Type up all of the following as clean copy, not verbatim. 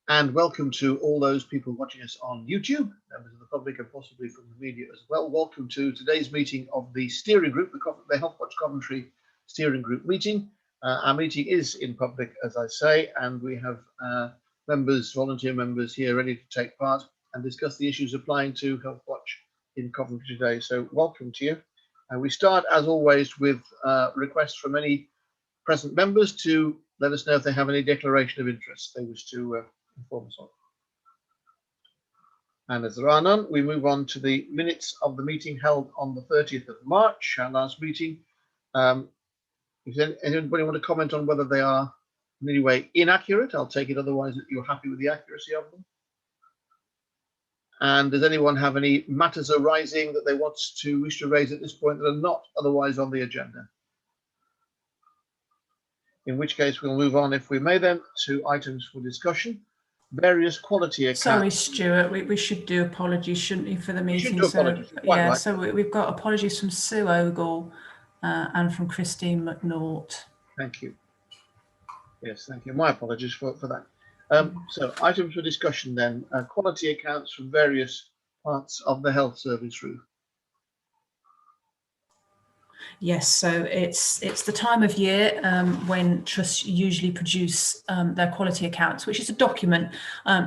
And welcome to all those people watching us on YouTube, members of the public and possibly from the media as well. Welcome to today's meeting of the steering group, the Healthwatch Coventry steering group meeting. Our meeting is in public, as I say, and we have volunteer members here ready to take part and discuss the issues applying to Healthwatch in Coventry today. So welcome to you. And we start, as always, with requests from any present members to let us know if they have any declaration of interest they wish to inform us on. And as there are none, we move on to the minutes of the meeting held on the 30th of March, our last meeting. If anybody want to comment on whether they are in any way inaccurate, I'll take it otherwise that you're happy with the accuracy of them. And does anyone have any matters arising that they wish to raise at this point that are not otherwise on the agenda? In which case we'll move on, if we may then, to items for discussion. Various quality accounts. Sorry, Stuart, we should do apologies, shouldn't we, for the meeting? Yeah, right. So we've got apologies from Sue Ogle and from Christine McNaught. Thank you. Yes, thank you. My apologies for that. So items for discussion then. Quality accounts from various parts of the health service, Ruth. Yes, so it's the time of year when trusts usually produce their quality accounts, which is a document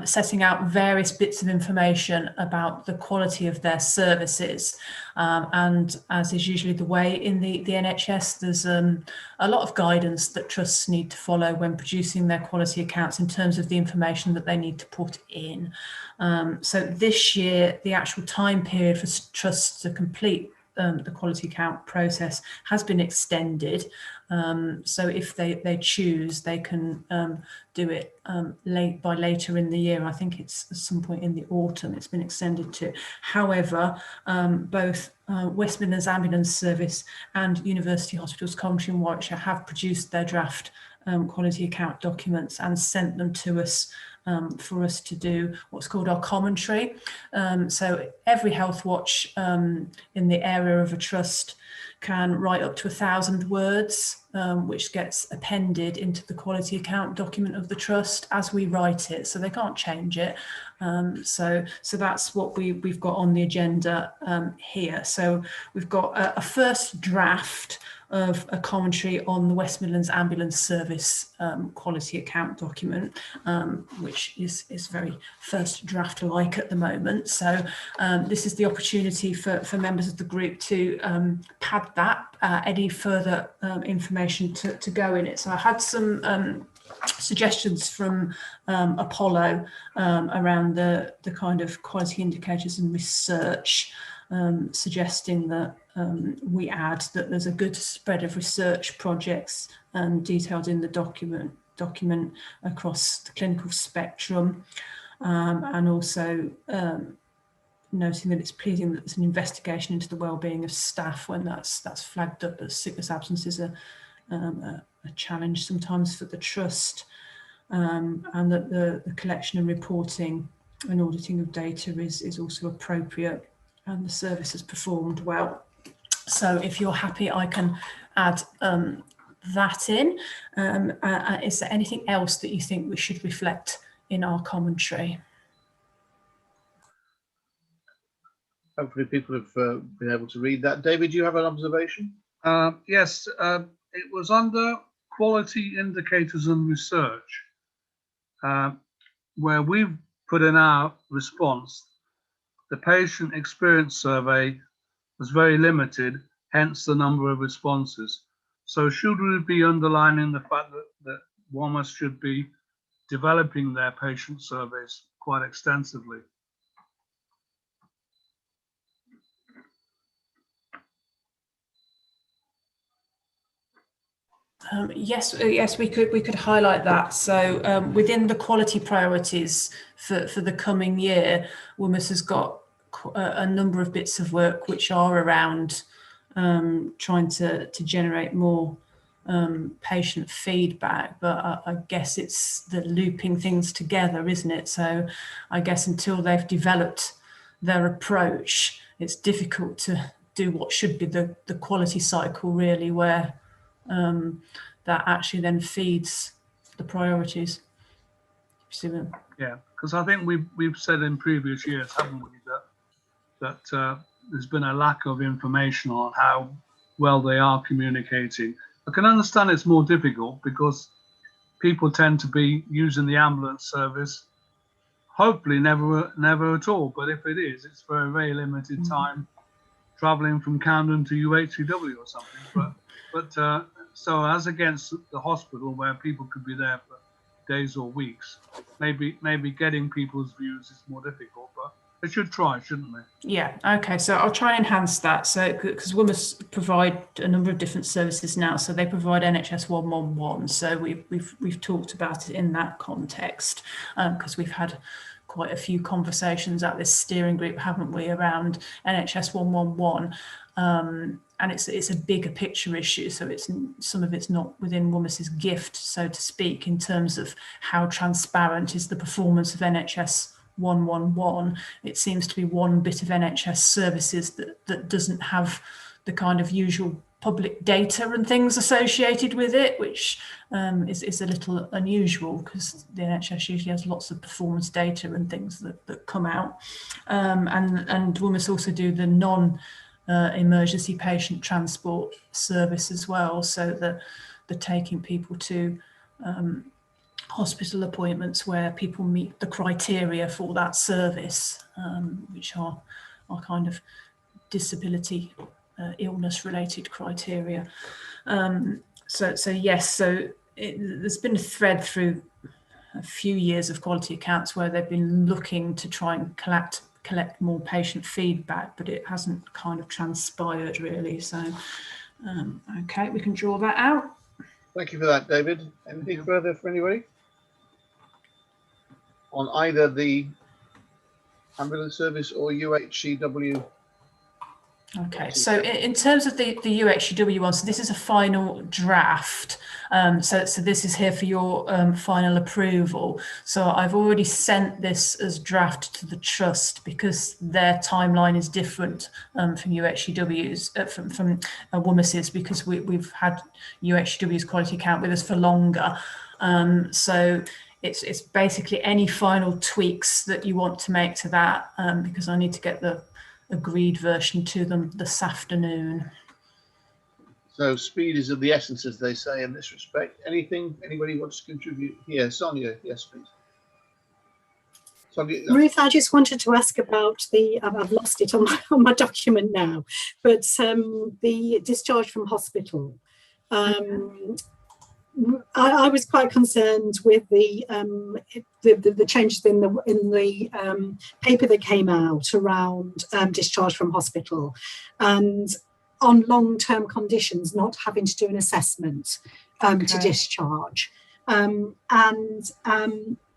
setting out various bits of information about the quality of their services. And as is usually the way in the NHS, there's a lot of guidance that trusts need to follow when producing their quality accounts in terms of the information that they need to put in. So this year, the actual time period for trusts to complete the quality account process has been extended. So if they choose, they can do it later in the year. I think it's at some point in the autumn it's been extended to. However, both West Midlands Ambulance Service and University Hospitals Coventry and Warwickshire have produced their draft quality account documents and sent them to us for us to do what's called our commentary. So every Healthwatch in the area of a trust can write up to 1,000 words, which gets appended into the quality account document of the trust as we write it, so they can't change it. So that's what we've got on the agenda here. So we've got a first draft of a commentary on the West Midlands Ambulance Service quality account document, which is very first draft like at the moment. So this is the opportunity for members of the group to pad that, any further information to go in it. So I had some suggestions from Apollo around the kind of quality indicators and research, suggesting that we add that there's a good spread of research projects detailed in the document across the clinical spectrum, and also noting that it's pleasing that there's an investigation into the well-being of staff when that's flagged up as sickness absence is a challenge sometimes for the trust, and that the collection and reporting and auditing of data is also appropriate and the service has performed well. So if you're happy, I can add that in. Is there anything else that you think we should reflect in our commentary? Hopefully people have been able to read that. David, do you have an observation? Yes, it was under quality indicators and research, where we've put in our response, the patient experience survey was very limited, hence the number of responses. So should we be underlining the fact that WMS should be developing their patient surveys quite extensively? Yes, we could highlight that. So within the quality priorities for the coming year, WMS has got a number of bits of work which are around trying to generate more patient feedback, but I guess it's the looping things together, isn't it? So I guess until they've developed their approach, it's difficult to do what should be the quality cycle, really, where that actually then feeds the priorities. Yeah, because I think we've said in previous years, haven't we, that there's been a lack of information on how well they are communicating. I can understand it's more difficult because people tend to be using the ambulance service, hopefully never at all. But if it is, it's for a very limited time, traveling from Camden to UHCW or something. But so as against the hospital where people could be there for days or weeks, maybe getting people's views is more difficult, but they should try, shouldn't they? Yeah, okay, so I'll try and enhance that. So, because WMUS provide a number of different services now, so they provide NHS 111. So we've talked about it in that context, because we've had quite a few conversations at this steering group, haven't we, around NHS 111. And it's a bigger picture issue, so some of it's not within WMUS's gift, so to speak, in terms of how transparent is the performance of NHS 111. It seems to be one bit of NHS services that doesn't have the kind of usual public data and things associated with it, which is a little unusual because the NHS usually has lots of performance data and things that come out. And WMUS also do the non-emergency patient transport service as well, so the taking people to hospital appointments where people meet the criteria for that service, which are kind of disability, illness related criteria. So yes, there's been a thread through a few years of quality accounts where they've been looking to try and collect more patient feedback, but it hasn't kind of transpired really. So okay, we can draw that out. Thank you for that, David. Anything further for anybody on either the ambulance service or UHCW? Okay, so in terms of the UHCW one, so this is a final draft. So this is here for your final approval. So I've already sent this as draft to the trust because their timeline is different from UHCW's, from WMUS's, because we've had UHCW's quality account with us for longer. So it's basically any final tweaks that you want to make to that, because I need to get the agreed version to them this afternoon. So speed is of the essence, as they say in this respect. Anybody wants to contribute here? Sonia, yes, please. Sonia, Ruth, I just wanted to ask about I've lost it on my document now, but the discharge from hospital. I was quite concerned with the changes in the paper that came out around discharge from hospital, and on long-term conditions not having to do an assessment to discharge.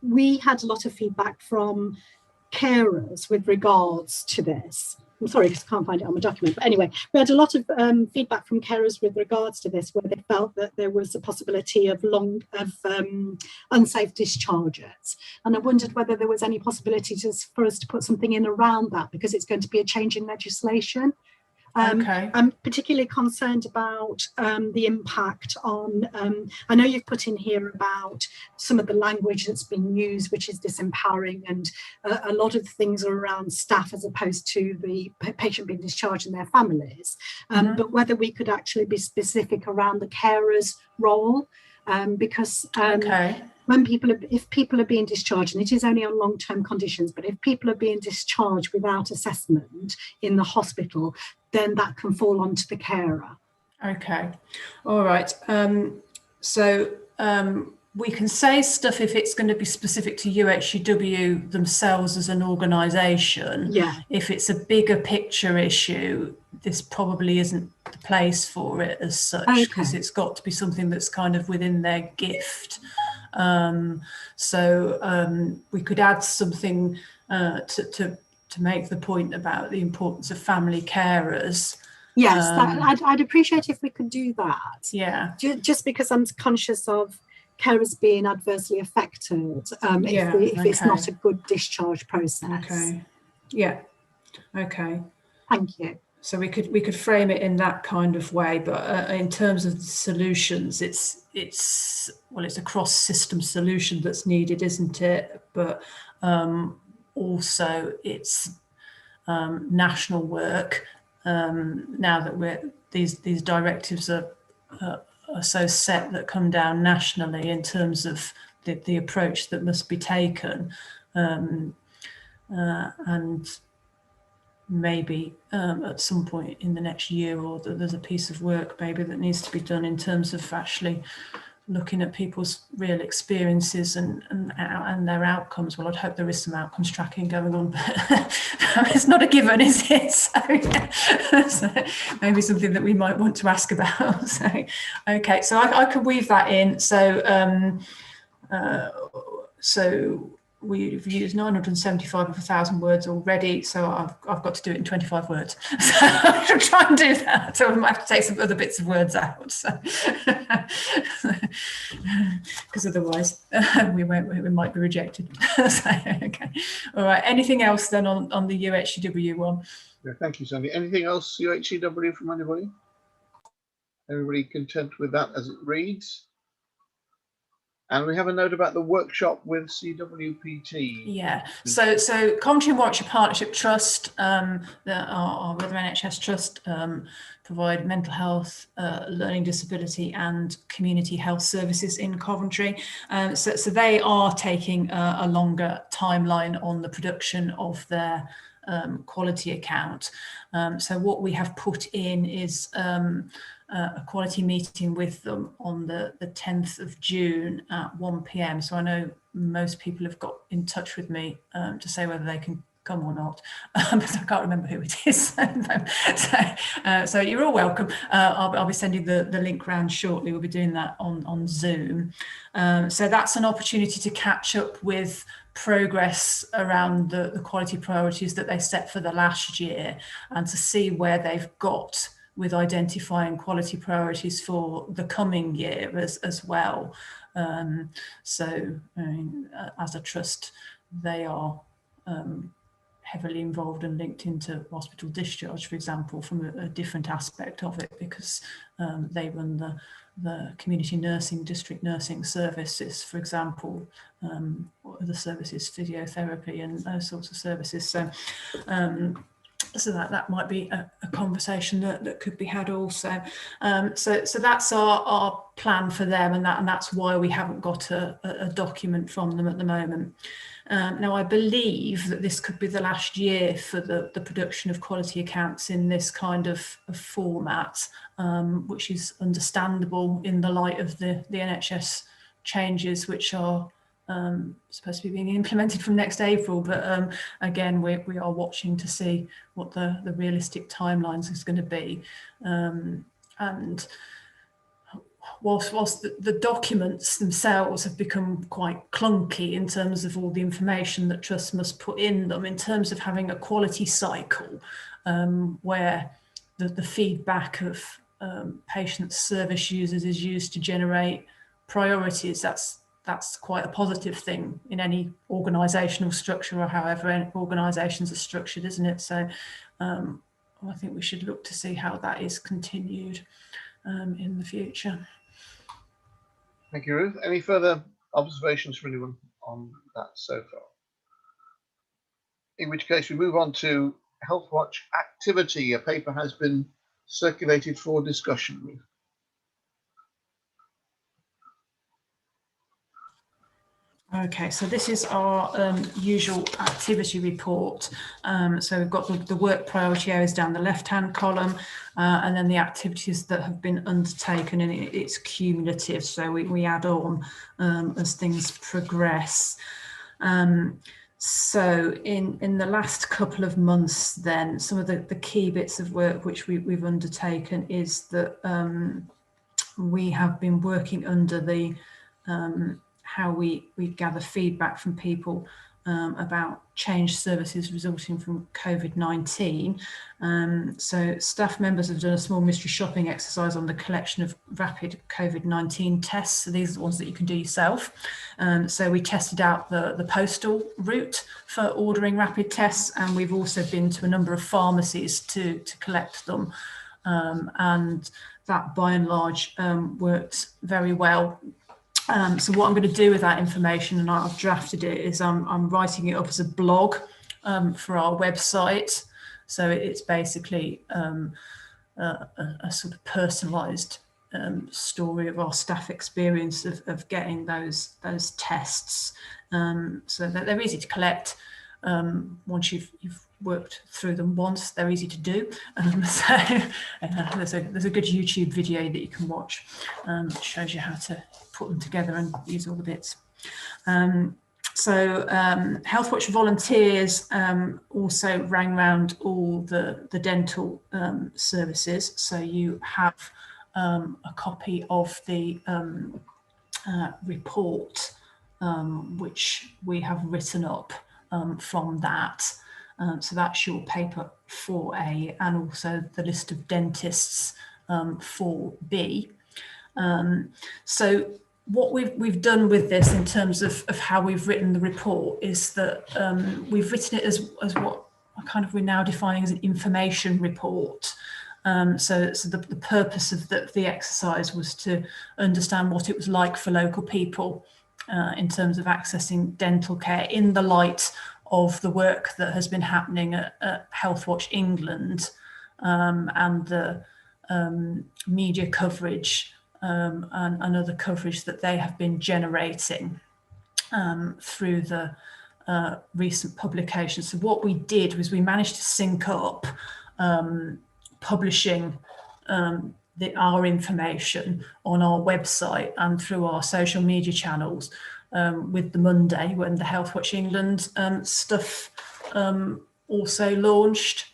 We had a lot of feedback from carers with regards to this. I'm sorry, because I can't find it on my document. But anyway, we had a lot of feedback from carers with regards to this, where they felt that there was a possibility of unsafe discharges. And I wondered whether there was any possibility for us to put something in around that, because it's going to be a change in legislation. I'm particularly concerned about the impact on, I know you've put in here about some of the language that's been used, which is disempowering, and a lot of things are around staff as opposed to the patient being discharged and their families. But whether we could actually be specific around the carer's role, because if people are being discharged, and it is only on long-term conditions, but if people are being discharged without assessment in the hospital, then that can fall onto the carer. Okay, all right. We can say stuff if it's going to be specific to UHCW themselves as an organisation. Yeah. If it's a bigger picture issue, this probably isn't the place for it as such, because it's got to be something that's kind of within their gift. We could add something to make the point about the importance of family carers. Yes, I'd appreciate if we could do that. Yeah. Just because I'm conscious of carers being adversely affected if it's not a good discharge process. Okay. Yeah. Okay. Thank you. So we could frame it in that kind of way, but in terms of the solutions, it's a cross-system solution that's needed, isn't it? But also it's national work. Now that these directives are so set that come down nationally in terms of the approach that must be taken, and maybe at some point in the next year, or there's a piece of work maybe that needs to be done in terms of actually looking at people's real experiences and their outcomes. Well, I'd hope there is some outcomes tracking going on, but it's not a given, is it? So maybe something that we might want to ask about. So, okay, so I could weave that in. So we've used 975 of 1,000 words already, so I've got to do it in 25 words. So I'll try and do that. So I might have to take some other bits of words out. So, because otherwise we might be rejected. So, okay. All right. Anything else then on the UHCW one? Yeah, thank you, Sandy. Anything else UHCW from anybody? Everybody content with that as it reads? And we have a note about the workshop with CWPT. Yeah, so Coventry and Warwickshire Partnership Trust, our Rotherham NHS Trust, provide mental health, learning disability and community health services in Coventry. So they are taking a longer timeline on the production of their quality account. So what we have put in is a quality meeting with them on the 10th of June at 1 p.m. So I know most people have got in touch with me to say whether they can come or not, but I can't remember who it is. So you're all welcome. I'll be sending the link round shortly. We'll be doing that on Zoom. So that's an opportunity to catch up with progress around the quality priorities that they set for the last year, and to see where they've got with identifying quality priorities for the coming year as well. So as a trust, they are heavily involved and linked into hospital discharge, for example, from a different aspect of it, because they run the community nursing, district nursing services, for example, other services, physiotherapy and those sorts of services. So so that might be a conversation that could be had also. So that's our plan for them, and that's why we haven't got a document from them at the moment. Now, I believe that this could be the last year for the production of quality accounts in this kind of format, which is understandable in the light of the NHS changes, which are supposed to be being implemented from next April. But again, we are watching to see what the realistic timelines is going to be. And whilst the documents themselves have become quite clunky in terms of all the information that trusts must put in them, in terms of having a quality cycle where the feedback of patient service users is used to generate priorities, that's quite a positive thing in any organisational structure, or however organisations are structured, isn't it? So I think we should look to see how that is continued in the future. Thank you, Ruth. Any further observations from anyone on that so far? In which case we move on to Healthwatch activity. A paper has been circulated for discussion, Ruth. Okay, so this is our usual activity report. So we've got the work priority areas down the left-hand column, and then the activities that have been undertaken, and it's cumulative. So we add on as things progress. So in the last couple of months, then some of the key bits of work which we've undertaken is that we have been working under the how we gather feedback from people about changed services resulting from COVID-19. So staff members have done a small mystery shopping exercise on the collection of rapid COVID-19 tests. So these are the ones that you can do yourself. So we tested out the postal route for ordering rapid tests, and we've also been to a number of pharmacies to collect them. And that by and large worked very well. So what I'm going to do with that information, and I've drafted it, is I'm writing it up as a blog for our website. So it's basically a sort of personalised story of our staff experience of getting those tests, so that they're easy to collect. Once you've worked through them once, they're easy to do. So there's a good YouTube video that you can watch. That shows you how to put them together and use all the bits. So Healthwatch volunteers also rang round all the dental services. So you have a copy of the report, which we have written up from that. So that's your paper 4A, and also the list of dentists 4B. So what we've done with this in terms of how we've written the report is that we've written it as what we're now defining as an information report. So the purpose of the exercise was to understand what it was like for local people in terms of accessing dental care in the light of the work that has been happening at Healthwatch England, and the media coverage and other coverage that they have been generating through the recent publications. So what we did was we managed to sync up publishing our information on our website and through our social media channels with the Monday when the Healthwatch England stuff also launched,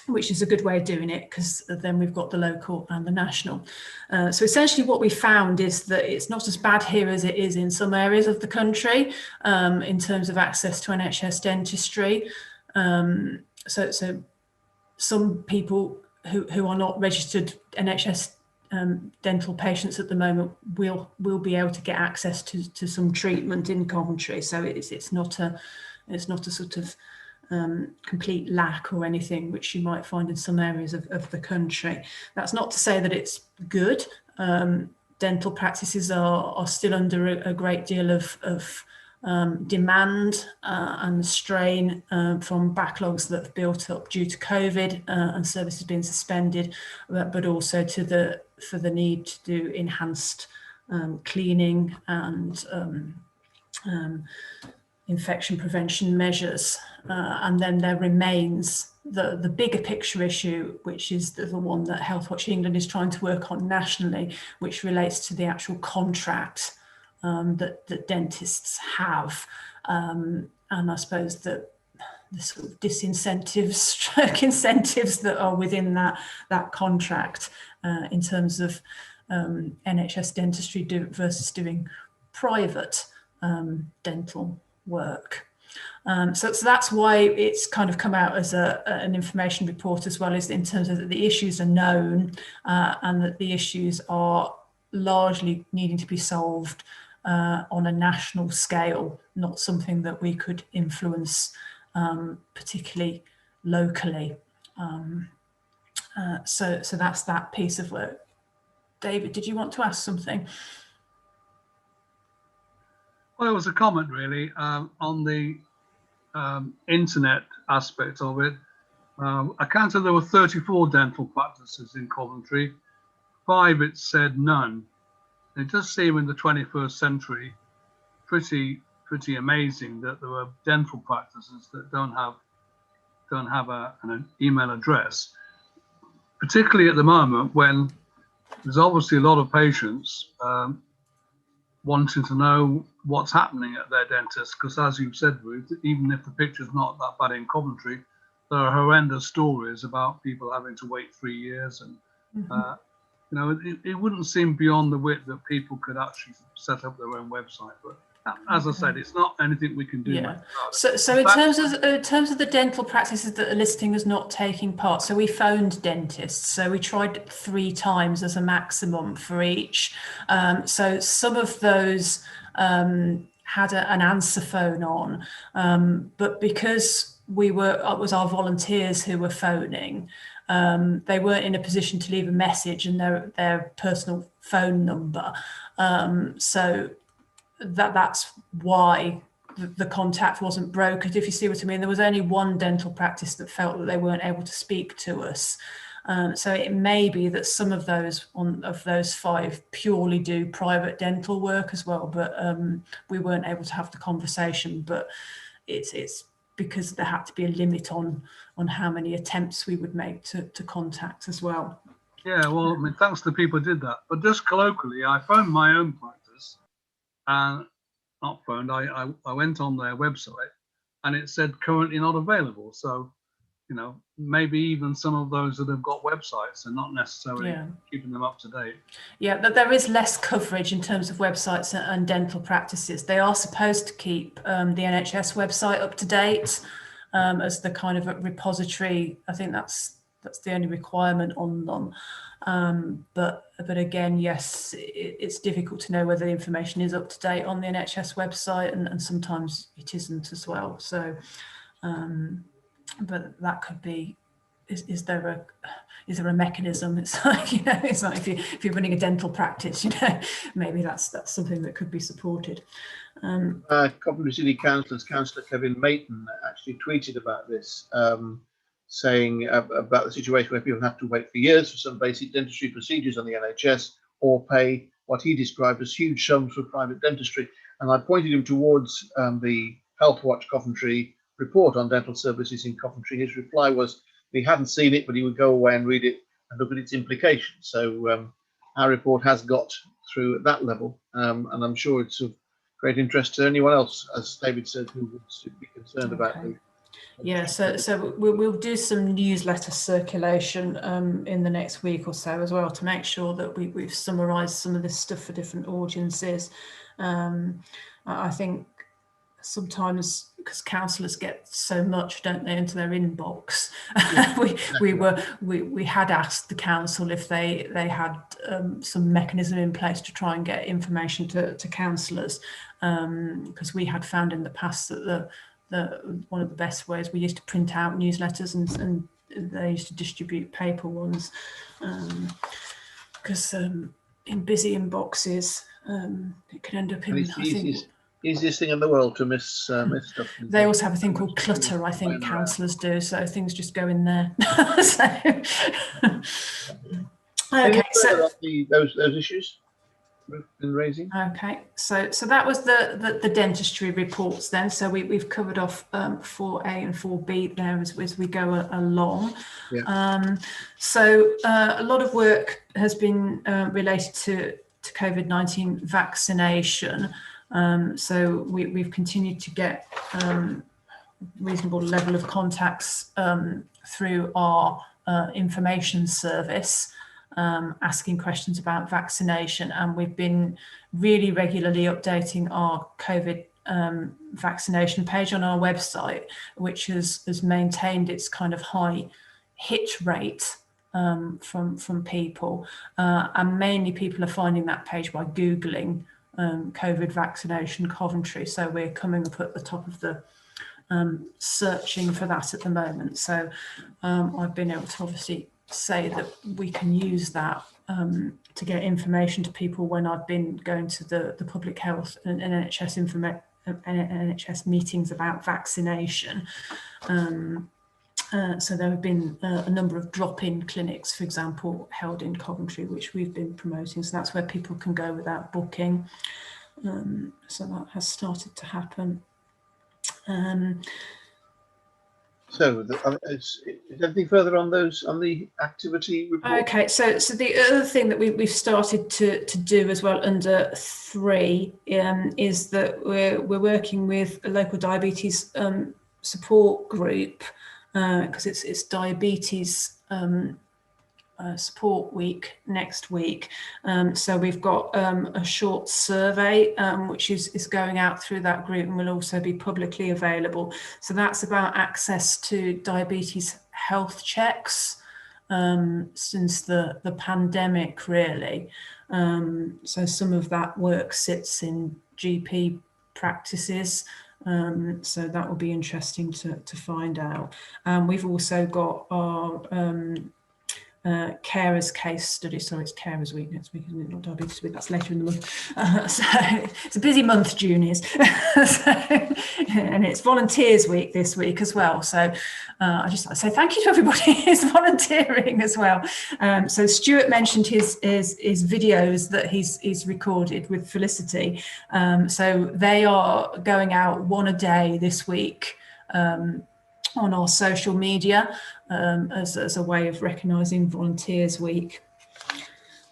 which is a good way of doing it, because then we've got the local and the national. So essentially what we found is that it's not as bad here as it is in some areas of the country in terms of access to NHS dentistry. So some people who are not registered NHS dental patients at the moment will be able to get access to some treatment in Coventry. So it's not a sort of complete lack or anything, which you might find in some areas of the country. That's not to say that it's good. Dental practices are still under a great deal of demand and strain from backlogs that have built up due to COVID and services being suspended, but also for the need to do enhanced cleaning and infection prevention measures. And then there remains the bigger picture issue, which is the one that Healthwatch England is trying to work on nationally, which relates to the actual contract that dentists have. And I suppose that the sort of disincentives, incentives that are within that contract in terms of NHS dentistry versus doing private dental work. So that's why it's kind of come out as an information report, as well as in terms of that the issues are known and that the issues are largely needing to be solved on a national scale, not something that we could influence particularly locally. So that's that piece of work. David, did you want to ask something? Well, it was a comment really on the internet aspect of it. I counted there were 34 dental practices in Coventry. 5, it said none. It does seem in the 21st century pretty amazing that there are dental practices that don't have an email address, particularly at the moment when there's obviously a lot of patients wanting to know what's happening at their dentist, because as you've said, Ruth, even if the picture's not that bad in Coventry, there are horrendous stories about people having to wait 3 years, and you know, it wouldn't seem beyond the wit that people could actually set up their own website, but as I said, it's not anything we can do. Yeah. So in terms of the dental practices that are listing as not taking part, so we phoned dentists. So we tried 3 times as a maximum for each. So some of those had an answer phone on, but because it was our volunteers who were phoning, they weren't in a position to leave a message and their personal phone number. So that's why the contact wasn't brokered, if you see what I mean. There was only one dental practice that felt that they weren't able to speak to us. So it may be that some of those 5 purely do private dental work as well, but we weren't able to have the conversation. But it's because there had to be a limit on how many attempts we would make to contact as well. Yeah, well, I mean, thanks to people who did that. But just colloquially, I phoned my own practice, and not phoned, I went on their website and it said currently not available. So, you know, maybe even some of those that have got websites are not necessarily keeping them up to date. Yeah, but there is less coverage in terms of websites and dental practices. They are supposed to keep the NHS website up to date as the kind of a repository. I think that's the only requirement on them. But again, yes, it's difficult to know whether the information is up to date on the NHS website, and sometimes it isn't as well. So, but that could be. Is there a mechanism? It's like, you know, it's like if you're running a dental practice, you know, maybe that's something that could be supported. Coventry City Councillor Kevin Mayton actually tweeted about this. Saying about the situation where people have to wait for years for some basic dentistry procedures on the NHS, or pay what he described as huge sums for private dentistry. And I pointed him towards the Health Watch Coventry report on dental services in Coventry. His reply was he hadn't seen it, but he would go away and read it and look at its implications. So our report has got through at that level, and I'm sure it's of great interest to anyone else, as David said, who would be concerned about the. Yeah, so we'll do some newsletter circulation in the next week or so as well, to make sure that we've summarised some of this stuff for different audiences. I think sometimes, because councillors get so much, don't they, into their inbox. Yeah. we had asked the council if they had some mechanism in place to try and get information to councillors, because we had found in the past that one of the best ways, we used to print out newsletters and they used to distribute paper ones, because in busy inboxes it can end up in, I think, easiest thing in the world to miss stuff. They also have a thing called clutter, I think councillors do, so things just go in there. Okay, so those issues we've been raising. Okay, so that was the dentistry reports then. So we've covered off 4A and 4B there as we go along. Yeah. So a lot of work has been related to COVID-19 vaccination. So we've continued to get reasonable level of contacts through our information service, asking questions about vaccination, and we've been really regularly updating our COVID vaccination page on our website, which has maintained its kind of high hit rate from people, and mainly people are finding that page by Googling COVID vaccination Coventry. So we're coming up at the top of the searching for that at the moment. So I've been able to obviously say that we can use that to get information to people when I've been going to the public health and NHS meetings about vaccination. So there have been a number of drop-in clinics, for example, held in Coventry, which we've been promoting. So that's where people can go without booking. So that has started to happen. So is anything further on the activity report? Okay, so the other thing that we've started to do as well under 3 is that we're working with a local diabetes support group, because it's diabetes support week next week. So we've got a short survey which is going out through that group and will also be publicly available. So that's about access to diabetes health checks since the pandemic, really. So some of that work sits in GP practices. So that will be interesting to find out. We've also got our carers case study. Sorry, it's carers week next week, isn't it? Not diabetes week, that's later in the month. So it's a busy month, juniors. And it's volunteers week this week as well. So I just like to say thank you to everybody who's volunteering as well. So Stuart mentioned his videos that he's recorded with Felicity. So they are going out one a day this week on our social media as a way of recognising Volunteers Week.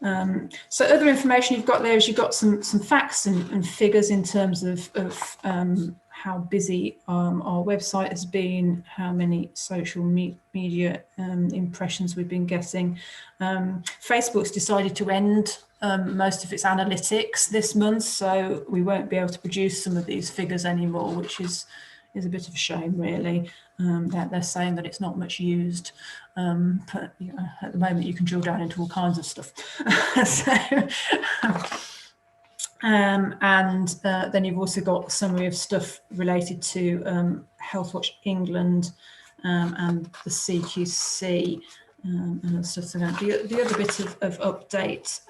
So other information you've got there is you've got some facts and figures in terms of how busy our website has been, how many social media impressions we've been getting. Facebook's decided to end most of its analytics this month, so we won't be able to produce some of these figures anymore, which is a bit of a shame, really. They're saying that it's not much used, but you know, at the moment you can drill down into all kinds of stuff. And then you've also got a summary of stuff related to Healthwatch England and the CQC and stuff. So the other bit of update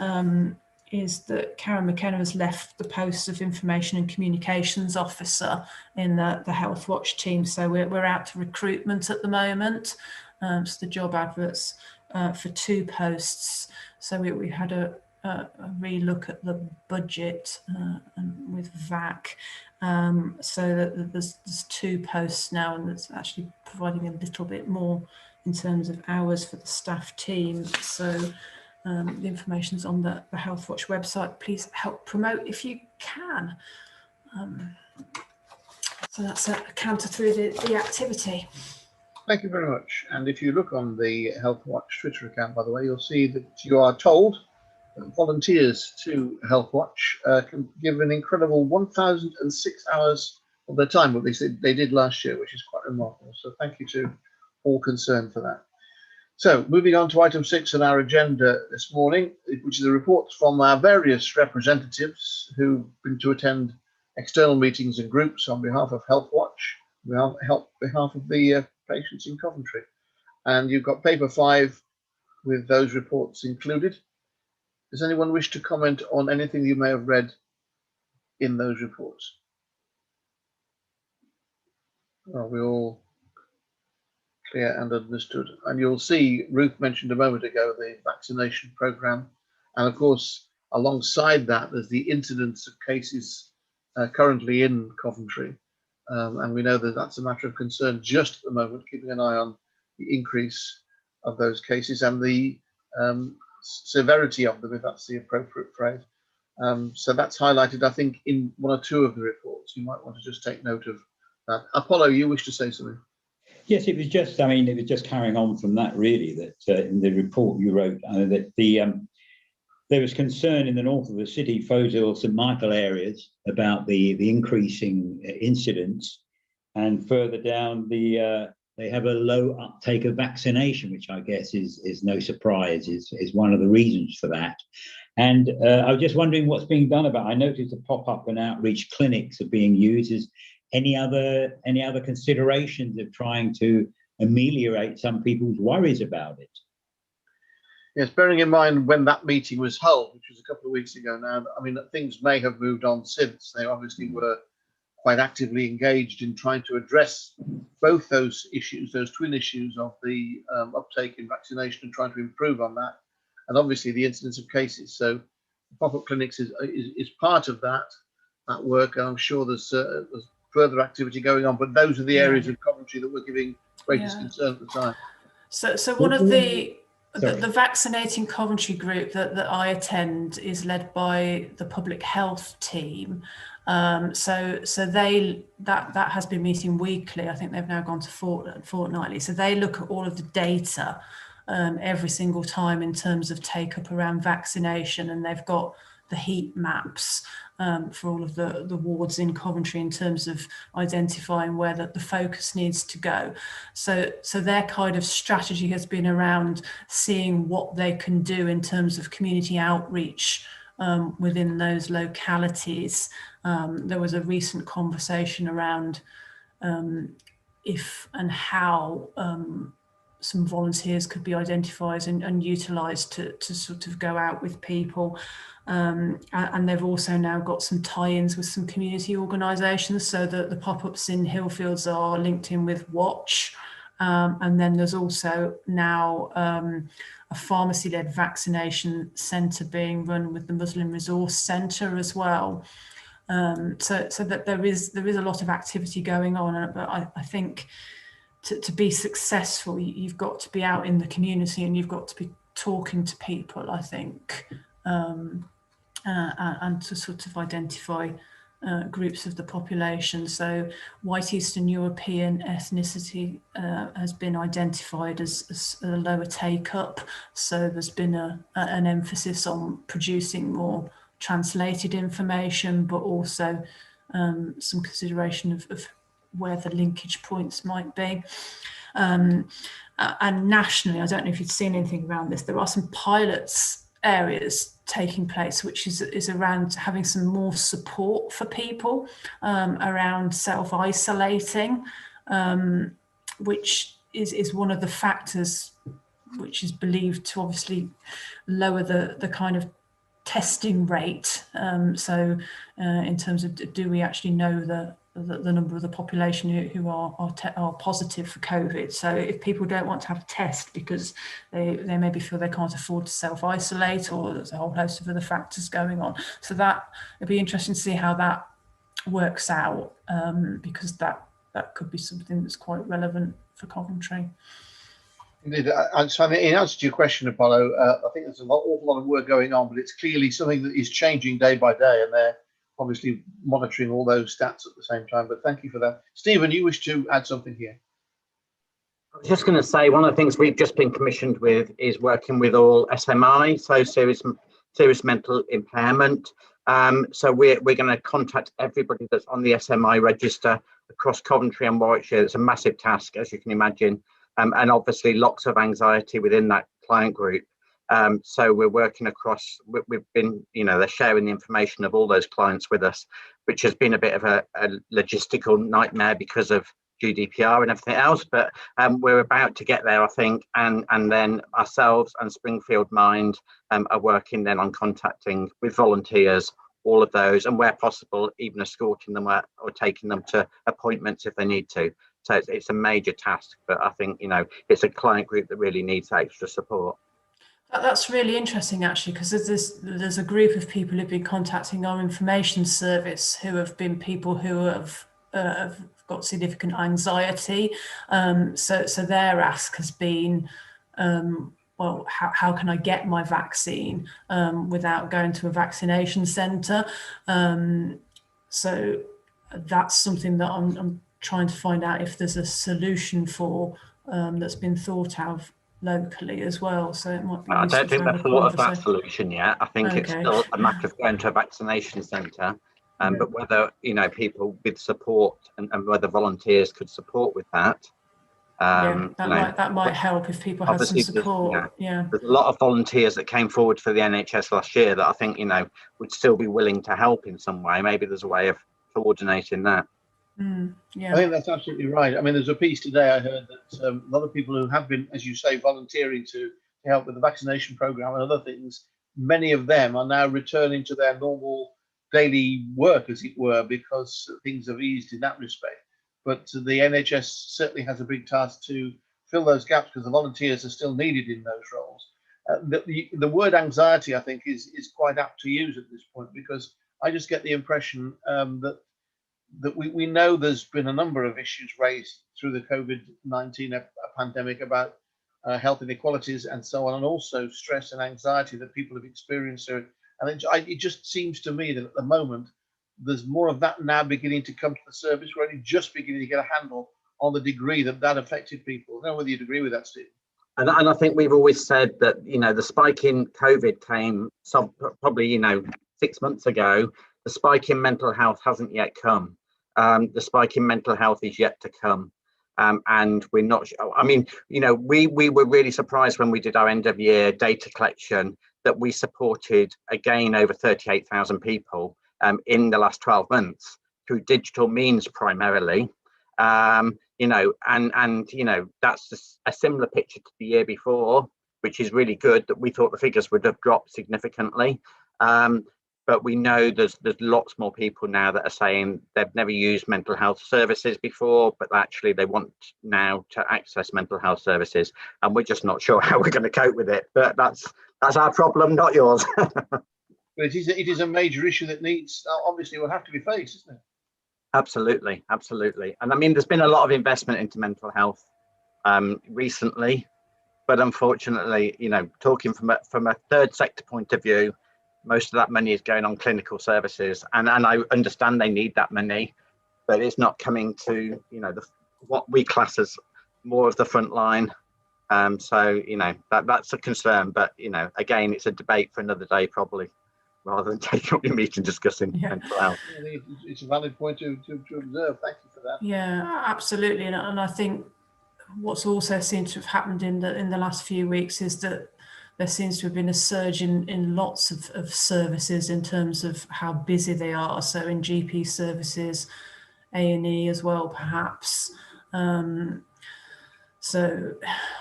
is that Karen McKenna has left the post of Information and Communications Officer in the Healthwatch team. So we're out to recruitment at the moment. So the job adverts for 2 posts. So we had a re-look at the budget and with VAC. So that there's 2 posts now, and it's actually providing a little bit more in terms of hours for the staff team. So the information's on the Healthwatch website. Please help promote if you can. So that's a counter through the activity. Thank you very much. And if you look on the Healthwatch Twitter account, by the way, you'll see that you are told that volunteers to Healthwatch can give an incredible 1,006 hours of their time, what they did last year, which is quite remarkable. So thank you to all concerned for that. So moving on to item 6 on our agenda this morning, which is the reports from our various representatives who've been to attend external meetings and groups on behalf of Healthwatch, on behalf of the patients in Coventry. And you've got paper 5 with those reports included. Does anyone wish to comment on anything you may have read in those reports? Are we all clear and understood? And you'll see Ruth mentioned a moment ago the vaccination programme, and of course alongside that there's the incidence of cases currently in Coventry, and we know that that's a matter of concern just at the moment, keeping an eye on the increase of those cases and the severity of them, if that's the appropriate phrase. So that's highlighted, I think, in 1 or 2 of the reports. You might want to just take note of that. Apollo, you wish to say something? Yes, it was just, I mean, it was just carrying on from that, really, that in the report you wrote, that there was concern in the north of the city, Foleshill, St Michael areas, about the increasing incidents, and further down they have a low uptake of vaccination, which I guess is no surprise, is one of the reasons for that. And I was just wondering what's being done about it. I noticed the pop-up and outreach clinics are being used. Is any other considerations of trying to ameliorate some people's worries about it? Yes, bearing in mind when that meeting was held, which was a couple of weeks ago now, I mean, things may have moved on since. They obviously were quite actively engaged in trying to address both those issues, those twin issues of the uptake in vaccination and trying to improve on that, and obviously the incidence of cases. So pop-up clinics is part of that work, and I'm sure there's further activity going on, but those are the areas of Coventry that we're giving greatest concern at the time. So one of the Vaccinating Coventry group that I attend is led by the public health team. So that has been meeting weekly. I think they've now gone to fortnightly. So they look at all of the data every single time in terms of take up around vaccination, and they've got the heat maps for all of the wards in Coventry in terms of identifying where the focus needs to go. So their kind of strategy has been around seeing what they can do in terms of community outreach within those localities. There was a recent conversation around if and how some volunteers could be identified and utilised to sort of go out with people. And they've also now got some tie-ins with some community organisations, so that the pop-ups in Hillfields are linked in with Watch. And then there's also now a pharmacy-led vaccination centre being run with the Muslim Resource Centre as well. So that there is a lot of activity going on, but I think to be successful, you've got to be out in the community and you've got to be talking to people, I think, and to sort of identify groups of the population. So white Eastern European ethnicity has been identified as a lower take up. So there's been an emphasis on producing more translated information, but also some consideration of where the linkage points might be. And nationally, I don't know if you've seen anything around this, there are some pilots areas taking place, which is around having some more support for people around self-isolating, which is one of the factors which is believed to obviously lower the kind of testing rate. So in terms of, do we actually know the number of the population who are positive for COVID? So if people don't want to have a test because they maybe feel they can't afford to self-isolate, or there's a whole host of other factors going on. So that it'd be interesting to see how that works out, because that could be something that's quite relevant for Coventry. Indeed. So, I mean, in answer to your question, Apollo, I think there's awful lot of work going on, but it's clearly something that is changing day by day, and they're obviously monitoring all those stats at the same time. But thank you for that. Stephen, you wish to add something here? I was just going to say, one of the things we've just been commissioned with is working with all SMI, so serious mental impairment. So we're going to contact everybody that's on the SMI register across Coventry and Warwickshire. It's a massive task, as you can imagine. And obviously lots of anxiety within that client group. So we're working across, we've been, they're sharing the information of all those clients with us, which has been a bit of a logistical nightmare because of GDPR and everything else. But we're about to get there, I think. And then ourselves and Springfield Mind are working then on contacting with volunteers, all of those, and where possible, even escorting them or taking them to appointments if they need to. So it's a major task, but I think, it's a client group that really needs extra support. That's really interesting, actually, because there's a group of people who've been contacting our information service who have been people who have got significant anxiety. So their ask has been, well, how can I get my vaccine without going to a vaccination centre? So that's something that I'm trying to find out if there's a solution for that's been thought of locally as well. So it might be. I don't think they've thought of that solution yet. I think it's still a matter of going to a vaccination centre, but whether people with support and whether volunteers could support with that. That might help if people have some support. There's a lot of volunteers that came forward for the NHS last year that I think would still be willing to help in some way. Maybe there's a way of coordinating that. I think that's absolutely right. I mean, there's a piece today I heard that a lot of people who have been, as you say, volunteering to help with the vaccination program and other things, many of them are now returning to their normal daily work, as it were, because things have eased in that respect. But the NHS certainly has a big task to fill those gaps, because the volunteers are still needed in those roles. The word anxiety, I think, is quite apt to use at this point, because I just get the impression that we know there's been a number of issues raised through the COVID-19 pandemic about health inequalities and so on, and also stress and anxiety that people have experienced. And it just seems to me that at the moment, there's more of that now beginning to come to the surface. We're only just beginning to get a handle on the degree that affected people. I don't know whether you'd agree with that, Steve. And I think we've always said that, you know, the spike in COVID came probably, you know, 6 months ago. The spike in mental health hasn't yet come. The spike in mental health is yet to come. And we're not, I mean, you know, we were really surprised when we did our end of year data collection that we supported again over 38,000 people in the last 12 months through digital means primarily. You know, and you know, that's a similar picture to the year before, which is really good, that we thought the figures would have dropped significantly. But we know there's lots more people now that are saying they've never used mental health services before, but actually they want now to access mental health services, and we're just not sure how we're going to cope with it. But that's our problem, not yours. But it is a major issue that needs, obviously, will have to be faced, isn't it? Absolutely, absolutely. And I mean, there's been a lot of investment into mental health recently, but unfortunately, you know, talking from a third sector point of view, most of that money is going on clinical services, and I understand they need that money, but it's not coming to, you know, what we class as more of the front line. So, you know, that's a concern, but, you know, again, it's a debate for another day probably, rather than taking up your meeting discussing mental health. It's a valid point to observe. Thank you for that. Yeah, absolutely. And I think what's also seemed to have happened in the last few weeks is that there seems to have been a surge in lots of services in terms of how busy they are. So in GP services, A&E as well, perhaps. So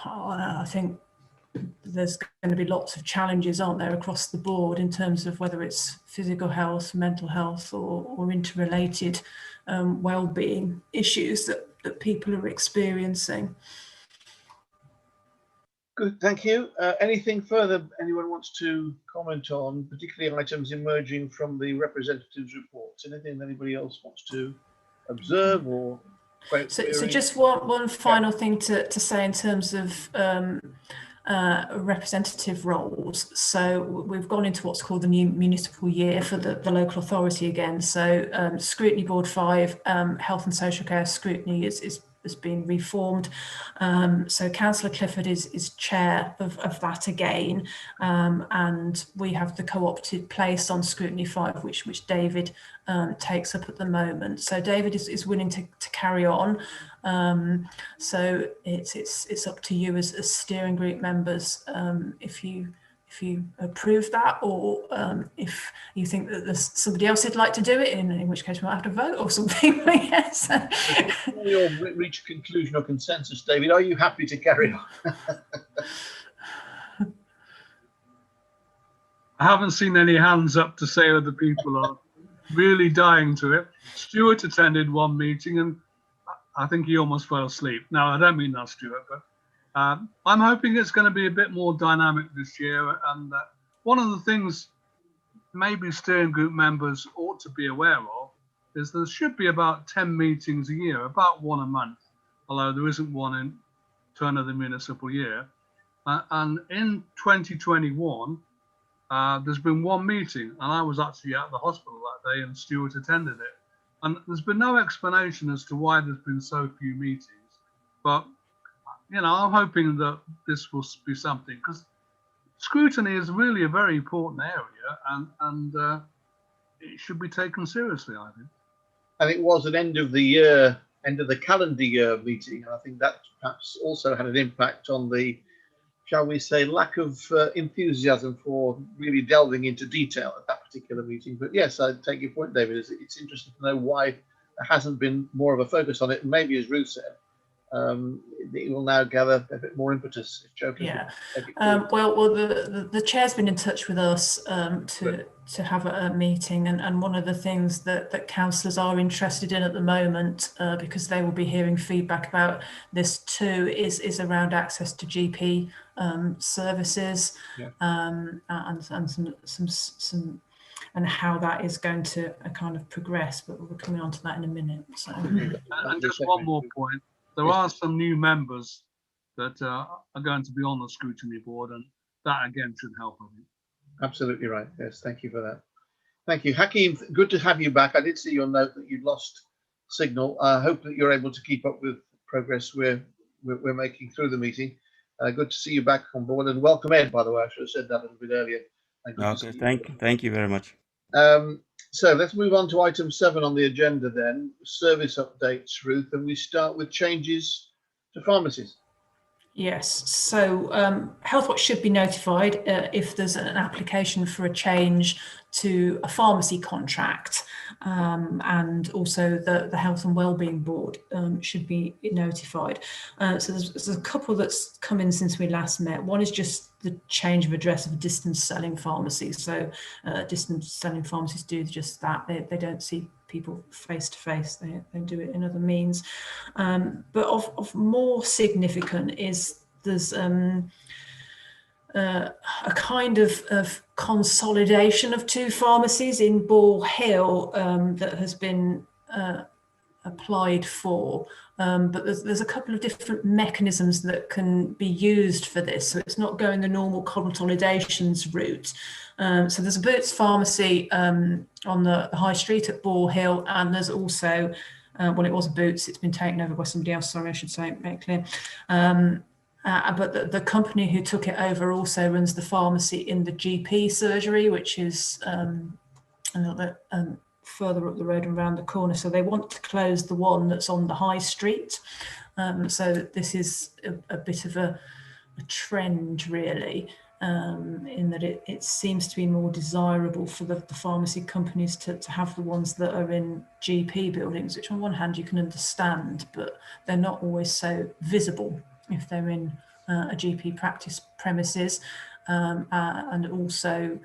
I think there's going to be lots of challenges, aren't there, across the board in terms of whether it's physical health, mental health, or interrelated well-being issues that people are experiencing. Good, thank you. Anything further anyone wants to comment on, particularly items emerging from the representatives' reports? Anything anybody else wants to observe or? So just one final thing to say in terms of representative roles. So we've gone into what's called the new municipal year for the local authority again. So Scrutiny Board 5, Health and Social Care Scrutiny has been reformed. So Councillor Clifford is chair of that again, and we have the co-opted place on Scrutiny 5, which David takes up at the moment. So David is willing to carry on. So it's up to you as steering group members if you approve that, or if you think that there's somebody else who'd like to do it, in which case we might have to vote or something. Yes. Before you reach a conclusion or consensus, David, are you happy to carry on? I haven't seen any hands up to say other people are really dying to it. Stuart attended one meeting and I think he almost fell asleep. No, I don't mean that, Stuart, but I'm hoping it's going to be a bit more dynamic this year. And one of the things maybe steering group members ought to be aware of is there should be about 10 meetings a year, about one a month, although there isn't one in turn of the municipal year. And in 2021, there's been one meeting, and I was actually at the hospital that day and Stuart attended it. And there's been no explanation as to why there's been so few meetings. But you know, I'm hoping that this will be something, because scrutiny is really a very important area, and it should be taken seriously, I think. And it was an end of the calendar year meeting, and I think that perhaps also had an impact on the, shall we say, lack of enthusiasm for really delving into detail at that particular meeting. But yes, I take your point, David. It's interesting to know why there hasn't been more of a focus on it, and maybe, as Ruth said, it will now gather a bit more impetus. If Joe can well, the chair's been in touch with us to have a meeting, and one of the things that councillors are interested in at the moment, because they will be hearing feedback about this too, is around access to GP services, and some and how that is going to kind of progress. But we're coming on to that in a minute. So, and just one more point. There are some new members that are going to be on the scrutiny board, and that again should help, I think. Absolutely right. Yes, thank you for that. Thank you, Hakeem. Good to have you back. I did see your note that you'd lost signal. I hope that you're able to keep up with progress we're making through the meeting. Good to see you back on board, and welcome, Ed, by the way. I should have said that a little bit earlier. Okay, thank you very much. So let's move on to item 7 on the agenda then, service updates, Ruth, and we start with changes to pharmacies. Yes, so Healthwatch should be notified if there's an application for a change to a pharmacy contract, and also the Health and Wellbeing Board should be notified. So there's a couple that's come in since we last met. One is just the change of address of a distance selling pharmacy. So distance selling pharmacies do just that. They don't see people face to face, they do it in other means. But of more significant is there's a kind of consolidation of 2 pharmacies in Ball Hill that has been applied for, but there's a couple of different mechanisms that can be used for this, so it's not going the normal consolidations route. So there's a Boots pharmacy on the high street at Ball Hill, and there's also well, it was a Boots, it's been taken over by somebody else, sorry, I should say, make it clear. But the company who took it over also runs the pharmacy in the GP surgery, which is a little bit further up the road and around the corner. So they want to close the one that's on the high street. So this is a bit of a trend, really, in that it seems to be more desirable for the pharmacy companies to have the ones that are in GP buildings, which on one hand you can understand, but they're not always so visible if they're in a GP practice premises. And also,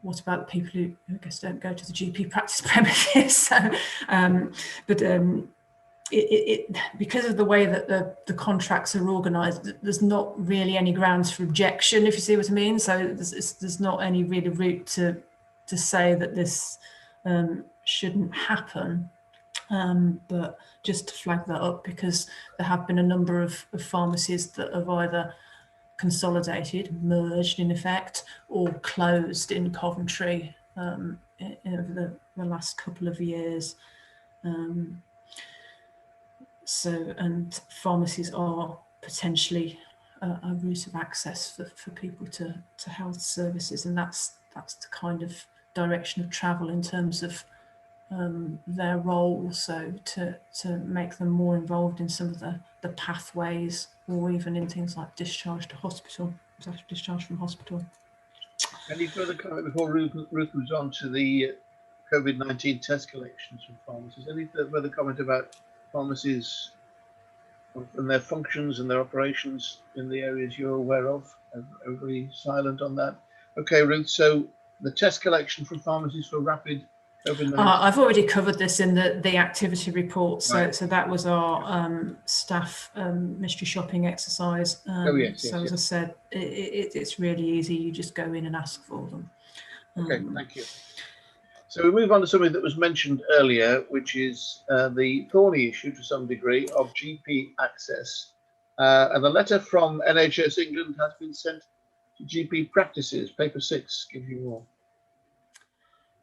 what about the people who I guess don't go to the GP practice premises? So, because of the way that the contracts are organised, there's not really any grounds for objection, if you see what I mean. So there's not any really route to say that this shouldn't happen. But just to flag that up, because there have been a number of pharmacies that have either consolidated, merged in effect, or closed in Coventry over the last couple of years. And pharmacies are potentially a route of access for people to health services, and that's the kind of direction of travel in terms of their role, so to make them more involved in some of the pathways, or even in things like discharge to hospital, discharge from hospital. Any further comment before Ruth moves on to the COVID-19 test collections from pharmacies? Any further comment about pharmacies and their functions and their operations in the areas you're aware of? Everybody silent on that? Okay, Ruth, so the test collection from pharmacies for rapid COVID-19. I've already covered this in the activity report. So, right. So that was our staff mystery shopping exercise. As I said, it's really easy. You just go in and ask for them. Okay, thank you. So we move on to something that was mentioned earlier, which is the thorny issue to some degree of GP access. And a letter from NHS England has been sent to GP practices. Paper 6 gives you more.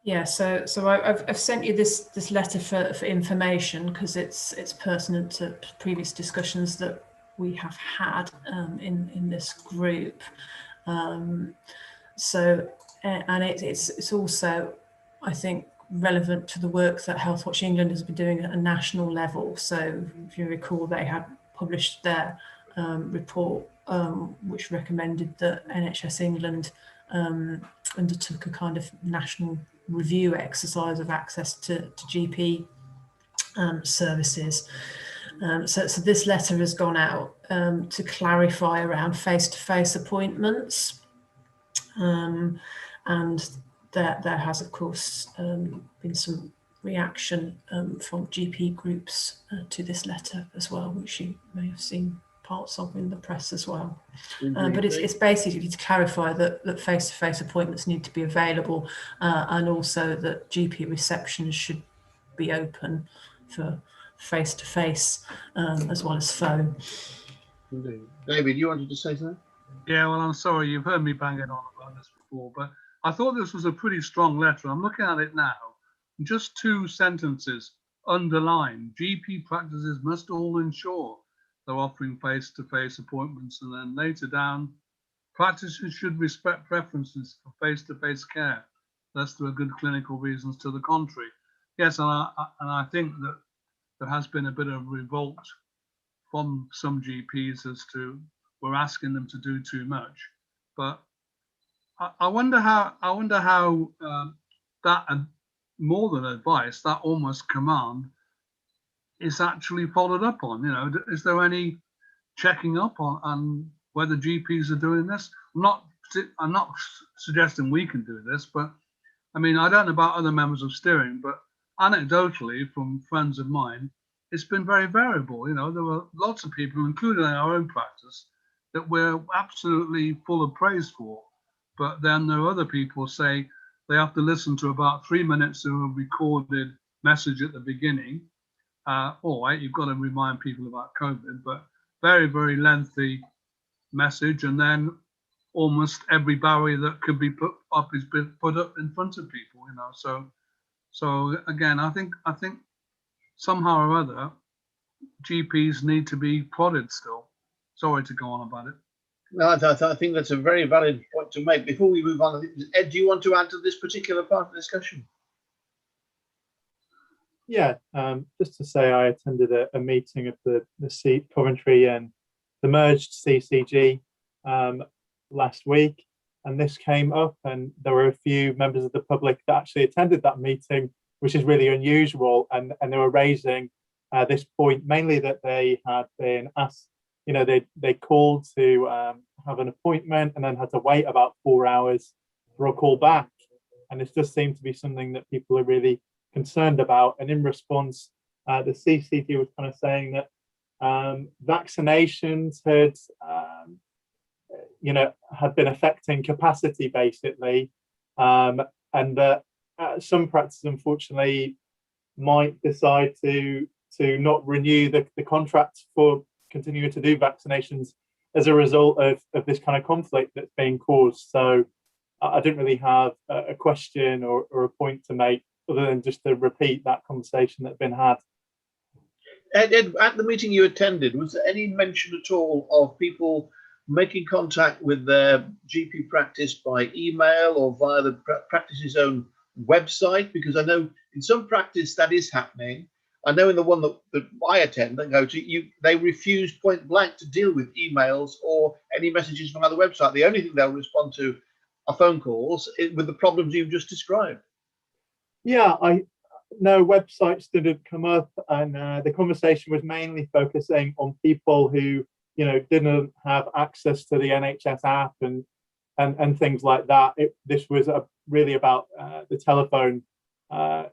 Yeah, so I've sent you this letter for information, because it's pertinent to previous discussions that we have had in this group. And it's also, I think, relevant to the work that Healthwatch England has been doing at a national level. So if you recall, they had published their report, which recommended that NHS England undertook a kind of national review exercise of access to GP services. So this letter has gone out to clarify around face-to-face appointments, and there has, of course, been some reaction from GP groups to this letter as well, which you may have seen parts of in the press as well. But it's basically to clarify that face-to-face appointments need to be available, and also that GP receptions should be open for face-to-face as well as phone. Indeed. David, you wanted to say something? Yeah, well, I'm sorry, you've heard me banging on about this before, but I thought this was a pretty strong letter. I'm looking at it now. Just 2 sentences underlined. GP practices must all ensure they're offering face-to-face appointments, and then later down, practices should respect preferences for face-to-face care, unless there are good clinical reasons to the contrary. Yes, and I think that there has been a bit of revolt from some GPs as to we're asking them to do too much. But I wonder how that, and more than advice, that almost command is actually followed up on. You know, is there any checking up on whether GPs are doing this? I'm not suggesting we can do this, but I mean, I don't know about other members of steering, but anecdotally from friends of mine, it's been very variable. You know, there were lots of people, including in our own practice, that we're absolutely full of praise for. But then there are other people say they have to listen to about 3 minutes of a recorded message at the beginning. All right, you've got to remind people about COVID, but very, very lengthy message, and then almost every barrier that could be put up is put up in front of people. You know, so again, I think somehow or other, GPs need to be prodded still. Sorry to go on about it. No, I think that's a very valid point to make. Before we move on, Ed, do you want to add to this particular part of the discussion? Yeah, just to say I attended a meeting of the Coventry and the merged CCG last week, and this came up, and there were a few members of the public that actually attended that meeting, which is really unusual, and they were raising this point, mainly that they had been asked, you know, they called to have an appointment and then had to wait about 4 hours for a call back, and this does seem to be something that people are really concerned about. And in response, the CCG was kind of saying that vaccinations had been affecting capacity basically, and that some practices unfortunately might decide to not renew the contract for continuing to do vaccinations as a result of this kind of conflict that's being caused. So I don't really have a question or a point to make, other than just to repeat that conversation that's been had. Ed, at the meeting you attended, was there any mention at all of people making contact with their GP practice by email or via the practice's own website? Because I know in some practice that is happening. I know in the one that I attend and go to, they refuse point blank to deal with emails or any messages from other website. The only thing they'll respond to are phone calls with the problems you've just described. Yeah, no websites didn't come up, and the conversation was mainly focusing on people who, you know, didn't have access to the NHS app and things like that. This was really about the telephone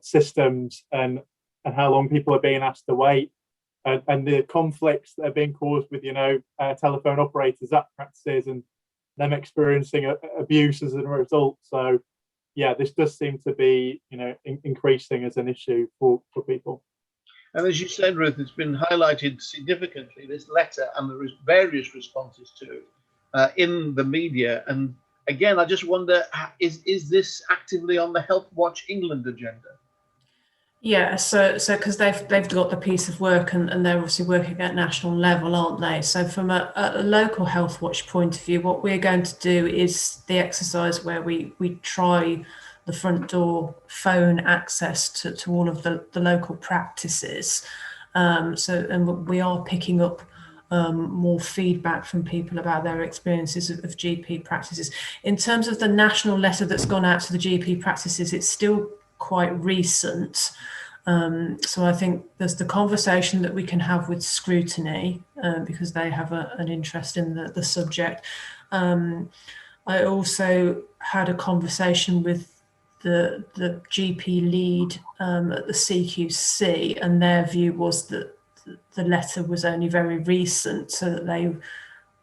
systems and how long people are being asked to wait, and the conflicts that are being caused with, you know, telephone operators at practices and them experiencing abuse as a result. So yeah, this does seem to be, you know, increasing as an issue for people. And as you said, Ruth, it's been highlighted significantly, this letter, and there is various responses to it in the media. And again, I just wonder, is this actively on the Health Watch England agenda? Yeah, so because they've got the piece of work and they're obviously working at national level, aren't they? So from a local Health Watch point of view, what we're going to do is the exercise where we try the front door phone access to all of the local practices. And we are picking up more feedback from people about their experiences of GP practices. In terms of the national letter that's gone out to the GP practices, it's still quite recent. So I think there's the conversation that we can have with Scrutiny because they have an interest in the subject. I also had a conversation with the GP lead at the CQC, and their view was that the letter was only very recent, so that they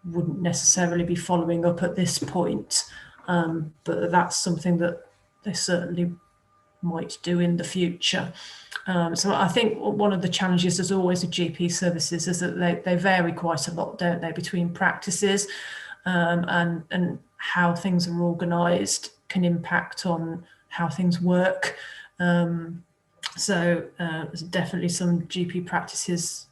wouldn't necessarily be following up at this point. But that's something that they certainly might do in the future. So I think one of the challenges, as always, with GP services is that they vary quite a lot, don't they, between practices, and how things are organised can impact on how things work. So there's definitely some GP practices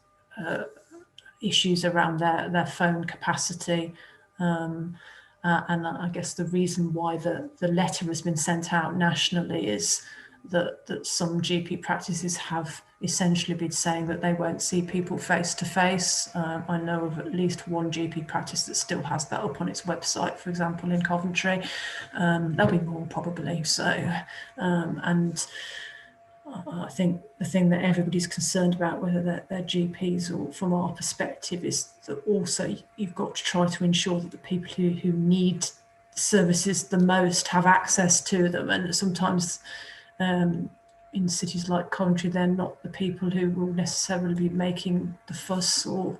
issues around their phone capacity. And I guess the reason why the letter has been sent out nationally is that some GP practices have essentially been saying that they won't see people face to face. I know of at least one GP practice that still has that up on its website, for example, in Coventry. There'll be more probably. So, and I think the thing that everybody's concerned about, whether they're GPs or from our perspective, is that also you've got to try to ensure that the people who need services the most have access to them. And sometimes in cities like Coventry, they're not the people who will necessarily be making the fuss or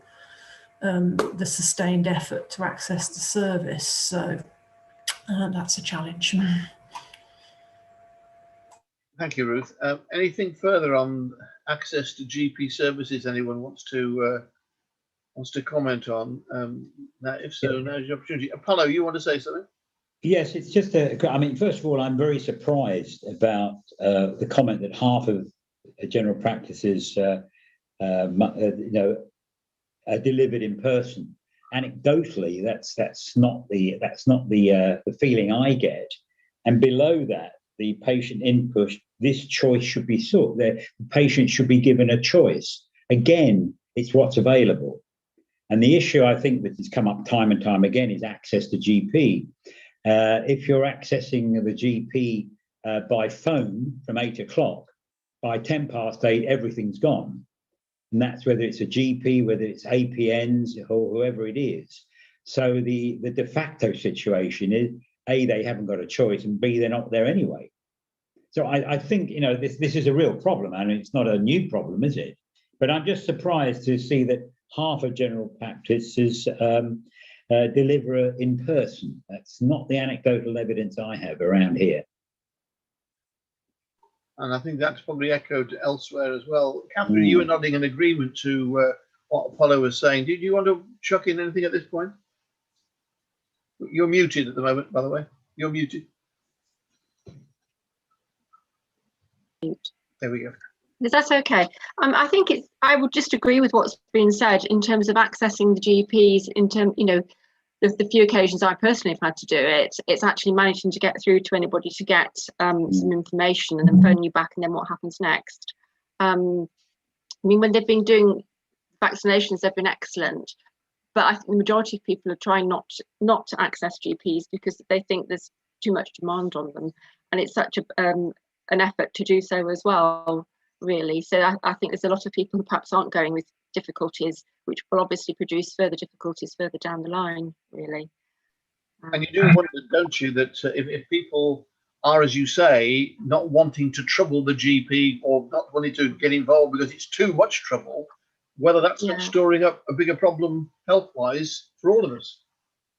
the sustained effort to access the service. So that's a challenge. Thank you, Ruth. Anything further on access to GP services anyone wants to comment on? If so, now's your opportunity. Apollo, you want to say something? Yes, it's just I mean, first of all, I'm very surprised about the comment that half of general practices, are delivered in person. Anecdotally, that's not the feeling I get. And below that, the patient input, this choice should be sought. The patient should be given a choice. Again, it's what's available. And the issue I think that has come up time and time again is access to GP. If you're accessing the GP by phone from 8 o'clock, by 8:10, everything's gone. And that's whether it's a GP, whether it's APNs or whoever it is. So the de facto situation is, A, they haven't got a choice, and B, they're not there anyway. So I think, this is a real problem. I mean, it's not a new problem, is it? But I'm just surprised to see that half of general practices deliver in person. That's not the anecdotal evidence I have around here. And I think that's probably echoed elsewhere as well. Catherine, you were nodding in agreement to what Apollo was saying. Did you want to chuck in anything at this point? You're muted at the moment, by the way. You're muted. There we go. Is that okay? I think I would just agree with what's been said in terms of accessing the GPs. In terms, the few occasions I personally have had to do it, it's actually managing to get through to anybody to get some information and then phone you back, and then what happens next. I mean, when they've been doing vaccinations, they've been excellent, but I think the majority of people are trying not to access GPs because they think there's too much demand on them, and it's such an effort to do so as well, really. So I think there's a lot of people who perhaps aren't going with difficulties, which will obviously produce further difficulties further down the line, really. And you do wonder, don't you, that if people are, as you say, not wanting to trouble the GP or not wanting to get involved because it's too much trouble, whether that's not storing up a bigger problem health-wise for all of us.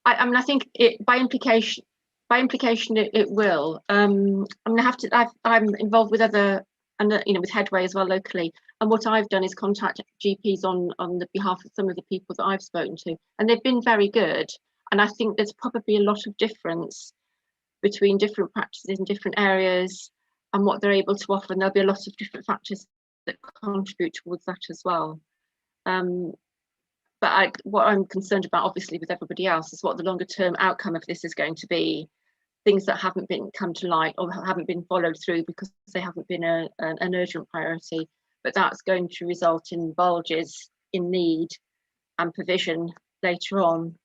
I mean, I think by implication it will. I'm involved with other, and with Headway as well locally, and what I've done is contact GPs on the behalf of some of the people that I've spoken to, and they've been very good. And I think there's probably a lot of difference between different practices in different areas and what they're able to offer, and there'll be a lot of different factors that contribute towards that as well. But what I'm concerned about, obviously, with everybody else, is what the longer term outcome of this is going to be. Things that haven't come to light or haven't been followed through because they haven't been an urgent priority, but that's going to result in bulges in need and provision later on.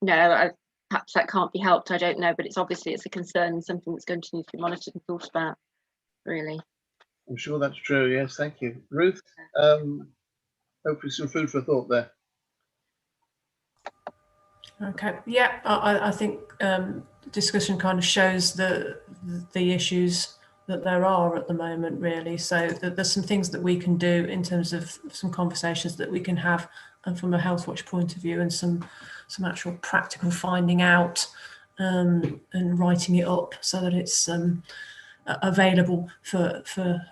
Perhaps that can't be helped, I don't know, but it's a concern, something that's going to need to be monitored and thought about, really. I'm sure that's true, yes, thank you. Ruth, hopefully some food for thought there. Okay, yeah, I think discussion kind of shows the issues that there are at the moment, really. So there's some things that we can do in terms of some conversations that we can have, and from a Health Watch point of view, and some actual practical finding out and writing it up so that it's available for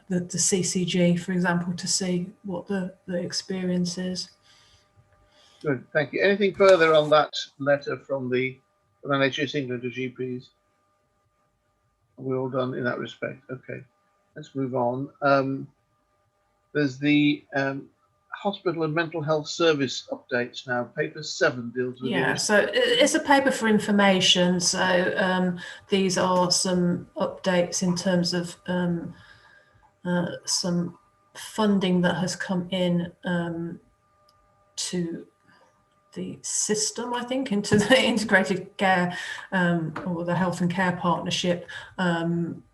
the CCG, for example, to see what the experience is. Good, thank you. Anything further on that letter from NHS England to GPs? We're all done in that respect. Okay, let's move on. There's the hospital and mental health service updates now. Paper 7 deals with Yeah, so it's a paper for information. So these are some updates in terms of some funding that has come in to the system, I think, into the integrated care or the health and care partnership,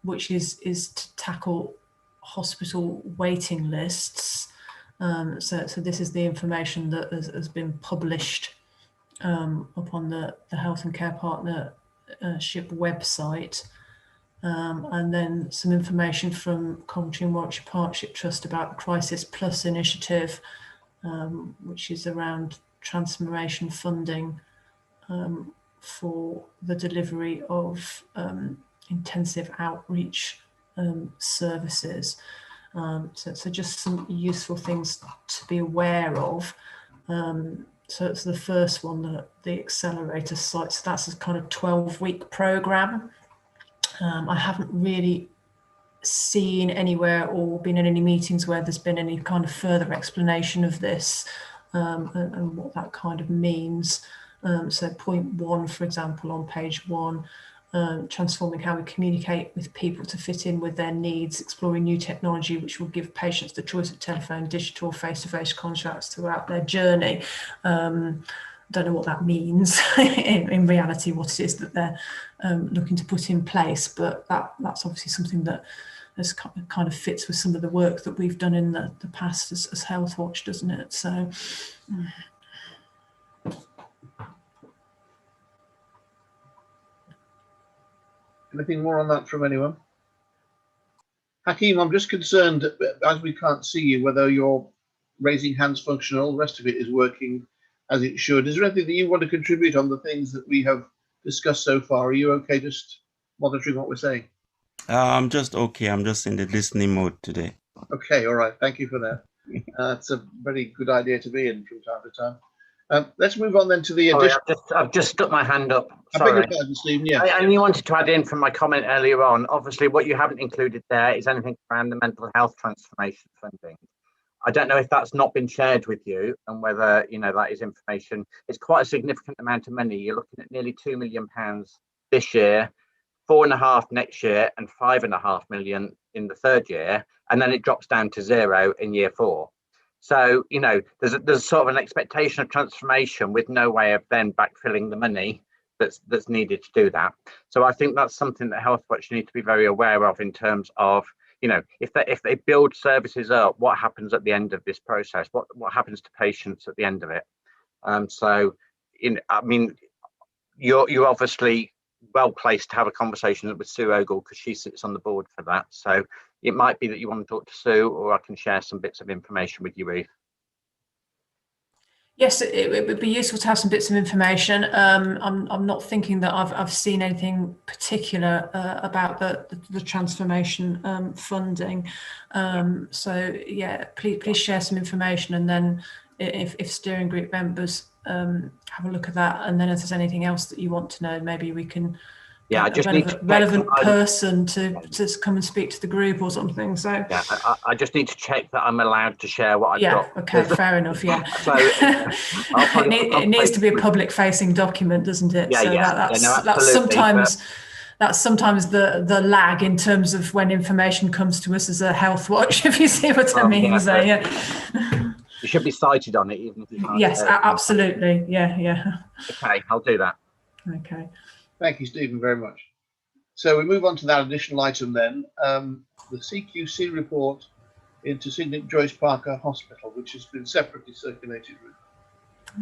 which is to tackle hospital waiting lists. So this is the information that has been published upon the Health and Care Partnership website. And then some information from Coventry and Warwickshire Partnership Trust about the Crisis Plus initiative, which is around transformation funding for the delivery of intensive outreach services. So just some useful things to be aware of. So it's the first one, the accelerator site. So that's a kind of 12-week program. I haven't really seen anywhere or been in any meetings where there's been any kind of further explanation of this and what that kind of means. So point 1, for example, on page 1, transforming how we communicate with people to fit in with their needs, exploring new technology which will give patients the choice of telephone, digital, face-to-face contracts throughout their journey. Don't know what that means in reality, what it is that they're looking to put in place, but that's obviously something that has kind of fits with some of the work that we've done in the past as Healthwatch, doesn't it? So. Anything more on that from anyone? Hakeem, I'm just concerned, as we can't see you, whether your raising hands function, all the rest of it is working as it should. Is there anything that you want to contribute on the things that we have discussed so far? Are you okay just monitoring what we're saying? I'm just okay. I'm just in the listening mode today. Okay, all right. Thank you for that. It's a very good idea to be in from time to time. Let's move on then to the addition. I've just stuck my hand up. Sorry. I beg your pardon, Stephen. Yeah. I only wanted to add in from my comment earlier on. Obviously, what you haven't included there is anything around the mental health transformation funding. I don't know if that's not been shared with you and whether that is information. It's quite a significant amount of money. You're looking at nearly £2 million this year, 4.5 next year, and 5.5 million in the third year, and then it drops down to 0 in year 4. So there's sort of an expectation of transformation with no way of then backfilling the money that's needed to do that. So I think that's something that Healthwatch need to be very aware of in terms of if they build services up, what happens at the end of this process? What happens to patients at the end of it? You're obviously well placed to have a conversation with Sue Ogle because she sits on the board for that. So it might be that you want to talk to Sue, or I can share some bits of information with you, Ruth. Yes, it would be useful to have some bits of information. I'm not thinking that I've seen anything particular about the transformation funding. So yeah, please share some information, and then if steering group members have a look at that, and then if there's anything else that you want to know, maybe we can get I just a relevant person to come and speak to the group or something. So yeah, I just need to check that I'm allowed to share what I've got. Yeah, okay, fair enough. Yeah, so it needs to be a public-facing document, doesn't it? Yeah, so yeah. That's sometimes the lag in terms of when information comes to us as a Healthwatch, if you see what I mean. Yeah, so yeah. You should be cited on it, even if you can't. Yes, absolutely. Yeah. Okay, I'll do that. Okay. Thank you, Stephen, very much. So we move on to that additional item then, the CQC report into St Joyce Parker Hospital, which has been separately circulated.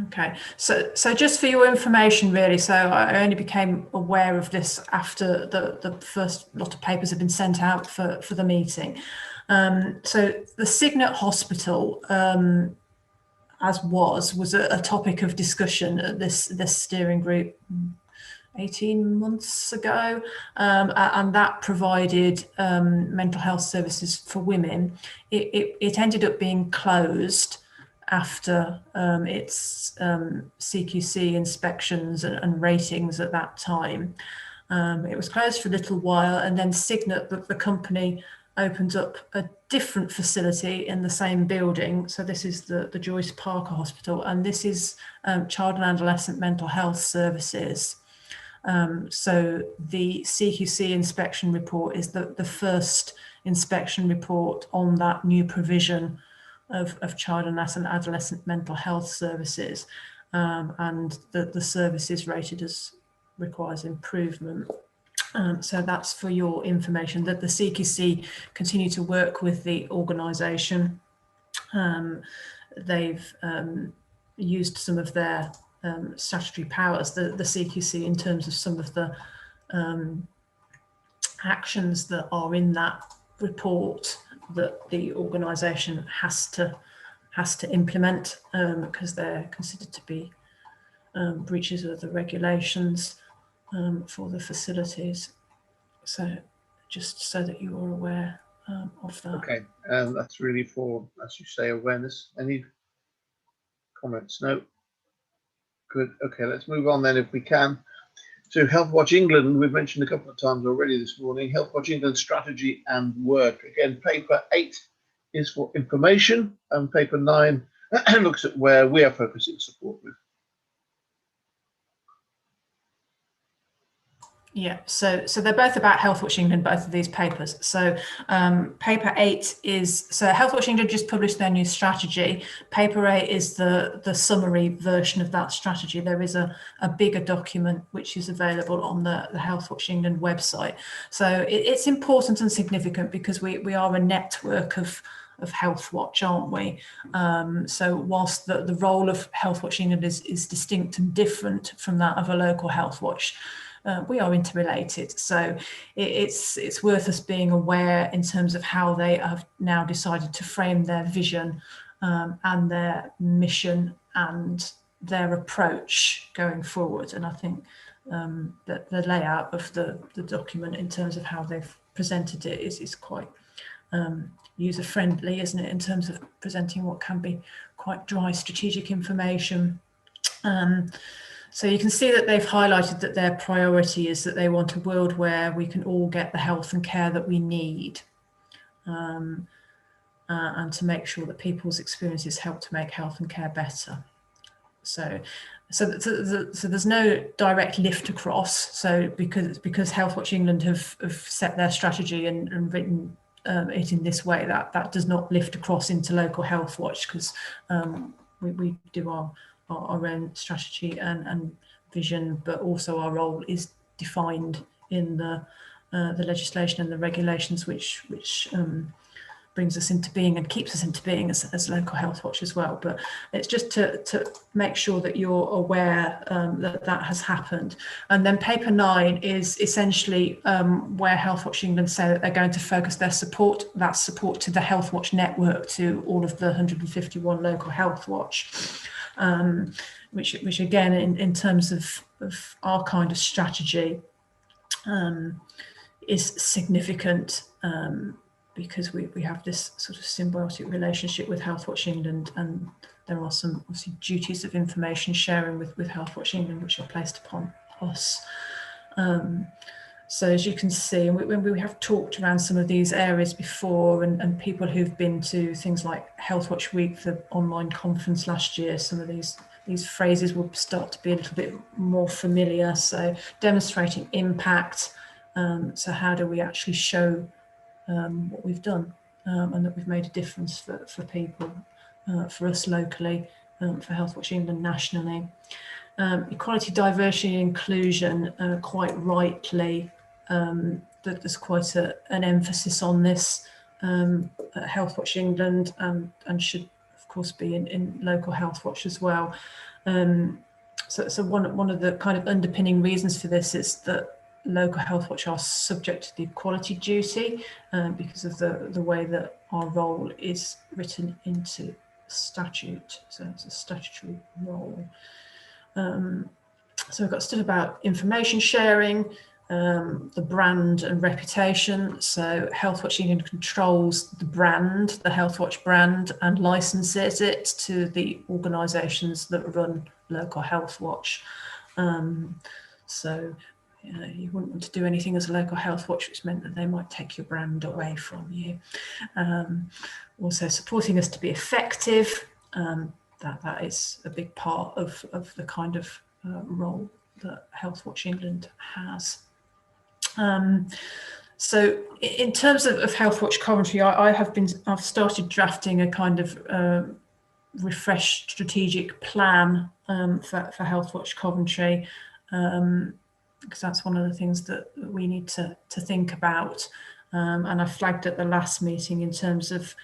Okay, so just for your information, really, so I only became aware of this after the first lot of papers have been sent out for the meeting. So the Signet Hospital, as was a topic of discussion at this steering group 18 months ago, and that provided mental health services for women. It ended up being closed after its CQC inspections and ratings at that time. It was closed for a little while, and then Signet, the company, opened up a different facility in the same building. So this is the Joyce Parker Hospital, and this is Child and Adolescent Mental Health Services. So the CQC inspection report is the first inspection report on that new provision of child and adolescent mental health services, and the service is rated as requires improvement. So that's for your information, that the CQC continue to work with the organisation. They've used some of their statutory powers, the CQC, in terms of some of the actions that are in that report that the organisation has to implement, because they're considered to be breaches of the regulations for the facilities. So just so that you are aware of that. Okay, that's really for, as you say, awareness. Any comments? No. Good. Okay, let's move on then, if we can, to Health Watch England. We've mentioned a couple of times already this morning. Health Watch England strategy and work. Again, paper 8 is for information, and paper 9 looks at where we are focusing support with. Yeah, so they're both about Health Watch England, both of these papers. So paper 8 is, so Health Watch England just published their new strategy. Paper 8 is the summary version of that strategy. There is a bigger document which is available on the Health Watch England website. So it's important and significant because we are a network of Health Watch, aren't we? So whilst the role of Health Watch England is distinct and different from that of a local Health Watch, we are interrelated. So it's worth us being aware in terms of how they have now decided to frame their vision and their mission and their approach going forward. And I think that the layout of the document in terms of how they've presented it is quite user-friendly, isn't it, in terms of presenting what can be quite dry strategic information. So you can see that they've highlighted that their priority is that they want a world where we can all get the health and care that we need, and to make sure that people's experiences help to make health and care better. So there's no direct lift across. So because Health Watch England have set their strategy and written it in this way, that does not lift across into local Health Watch, because we do our own strategy and vision, but also our role is defined in the legislation and the regulations which brings us into being and keeps us into being as local Health Watch as well. But it's just to make sure that you're aware that has happened. And then paper 9 is essentially where Health Watch England say that they're going to focus their support to the Health Watch network, to all of the 151 local Health Watch. Which again, in terms of our kind of strategy, is significant, because we have this sort of symbiotic relationship with Health Watch England, and there are some obviously duties of information sharing with Health Watch England which are placed upon us. So as you can see, when we have talked around some of these areas before, and people who've been to things like Health Watch Week, the online conference last year, some of these phrases will start to be a little bit more familiar. So demonstrating impact. So how do we actually show what we've done, and that we've made a difference for people, for us locally, for Health Watch England nationally. Equality, diversity, inclusion, quite rightly, that there's quite an emphasis on this at Health Watch England, and should of course be in local Health Watch as well. So one of the kind of underpinning reasons for this is that local Health Watch are subject to the equality duty, because of the way that our role is written into statute. So it's a statutory role. So we've got stuff about information sharing, the brand and reputation. So Health Watch England controls the brand, the Health Watch brand, and licenses it to the organisations that run local Health Watch. So you wouldn't want to do anything as a local health watch which meant that they might take your brand away from you. Also supporting us to be effective, that is a big part of the kind of role that Health Watch England has. So in terms of Health Watch Coventry, I've started drafting a kind of refreshed strategic plan for Health Watch Coventry, because that's one of the things that we need to think about. And I flagged at the last meeting in terms of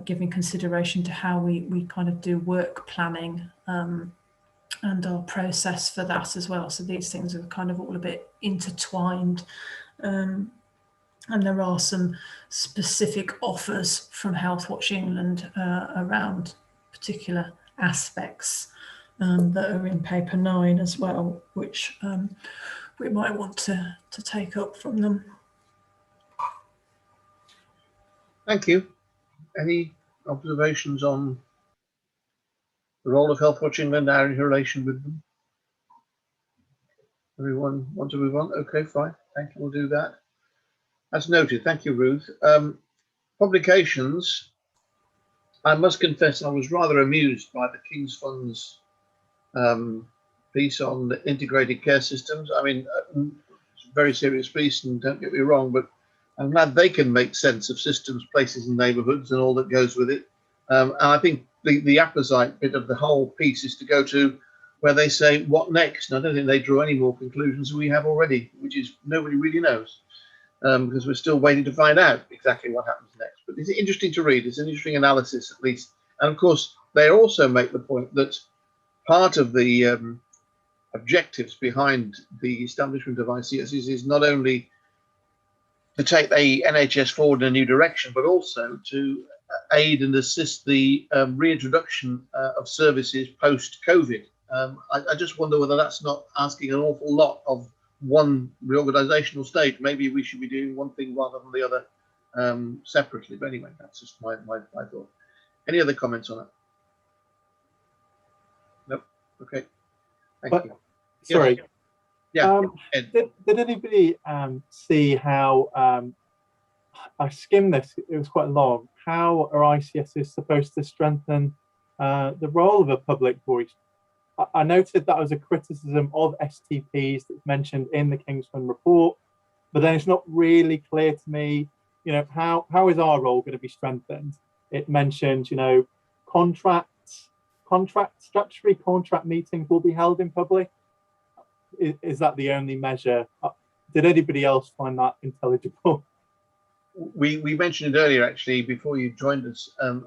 giving consideration to how we kind of do work planning and our process for that as well. So these things are kind of all a bit intertwined. And there are some specific offers from Health Watch England around particular aspects that are in paper 9 as well, which we might want to take up from them. Thank you. Any observations on the role of Health Watch England now in relation with them? Everyone want to move on? Okay, fine. Thank you. We'll do that. That's noted. Thank you, Ruth. Publications. I must confess I was rather amused by the King's Fund's piece on the integrated care systems. I mean, it's a very serious piece, and don't get me wrong, but I'm glad they can make sense of systems, places and neighbourhoods and all that goes with it. And I think the apposite bit of the whole piece is to go to where they say, what next? And I don't think they draw any more conclusions than we have already, which is nobody really knows, because we're still waiting to find out exactly what happens next. But it's interesting to read. It's an interesting analysis, at least. And of course, they also make the point that part of the objectives behind the establishment of ICSs is not only to take the NHS forward in a new direction, but also to aid and assist the reintroduction of services post-COVID. I just wonder whether that's not asking an awful lot of one reorganisational state. Maybe we should be doing one thing rather than the other separately. But anyway, that's just my thought. Any other comments on that? Nope. Okay. Thank you. Sorry. Yeah. Did anybody see how I skimmed this? It was quite long. How are ICSs supposed to strengthen the role of a public voice? I noted that was a criticism of STPs that's mentioned in the King's Fund report, but then it's not really clear to me, you know, how is our role going to be strengthened? It mentioned, you know, statutory contract meetings will be held in public. Is that the only measure? Did anybody else find that intelligible? We mentioned it earlier, actually, before you joined us, and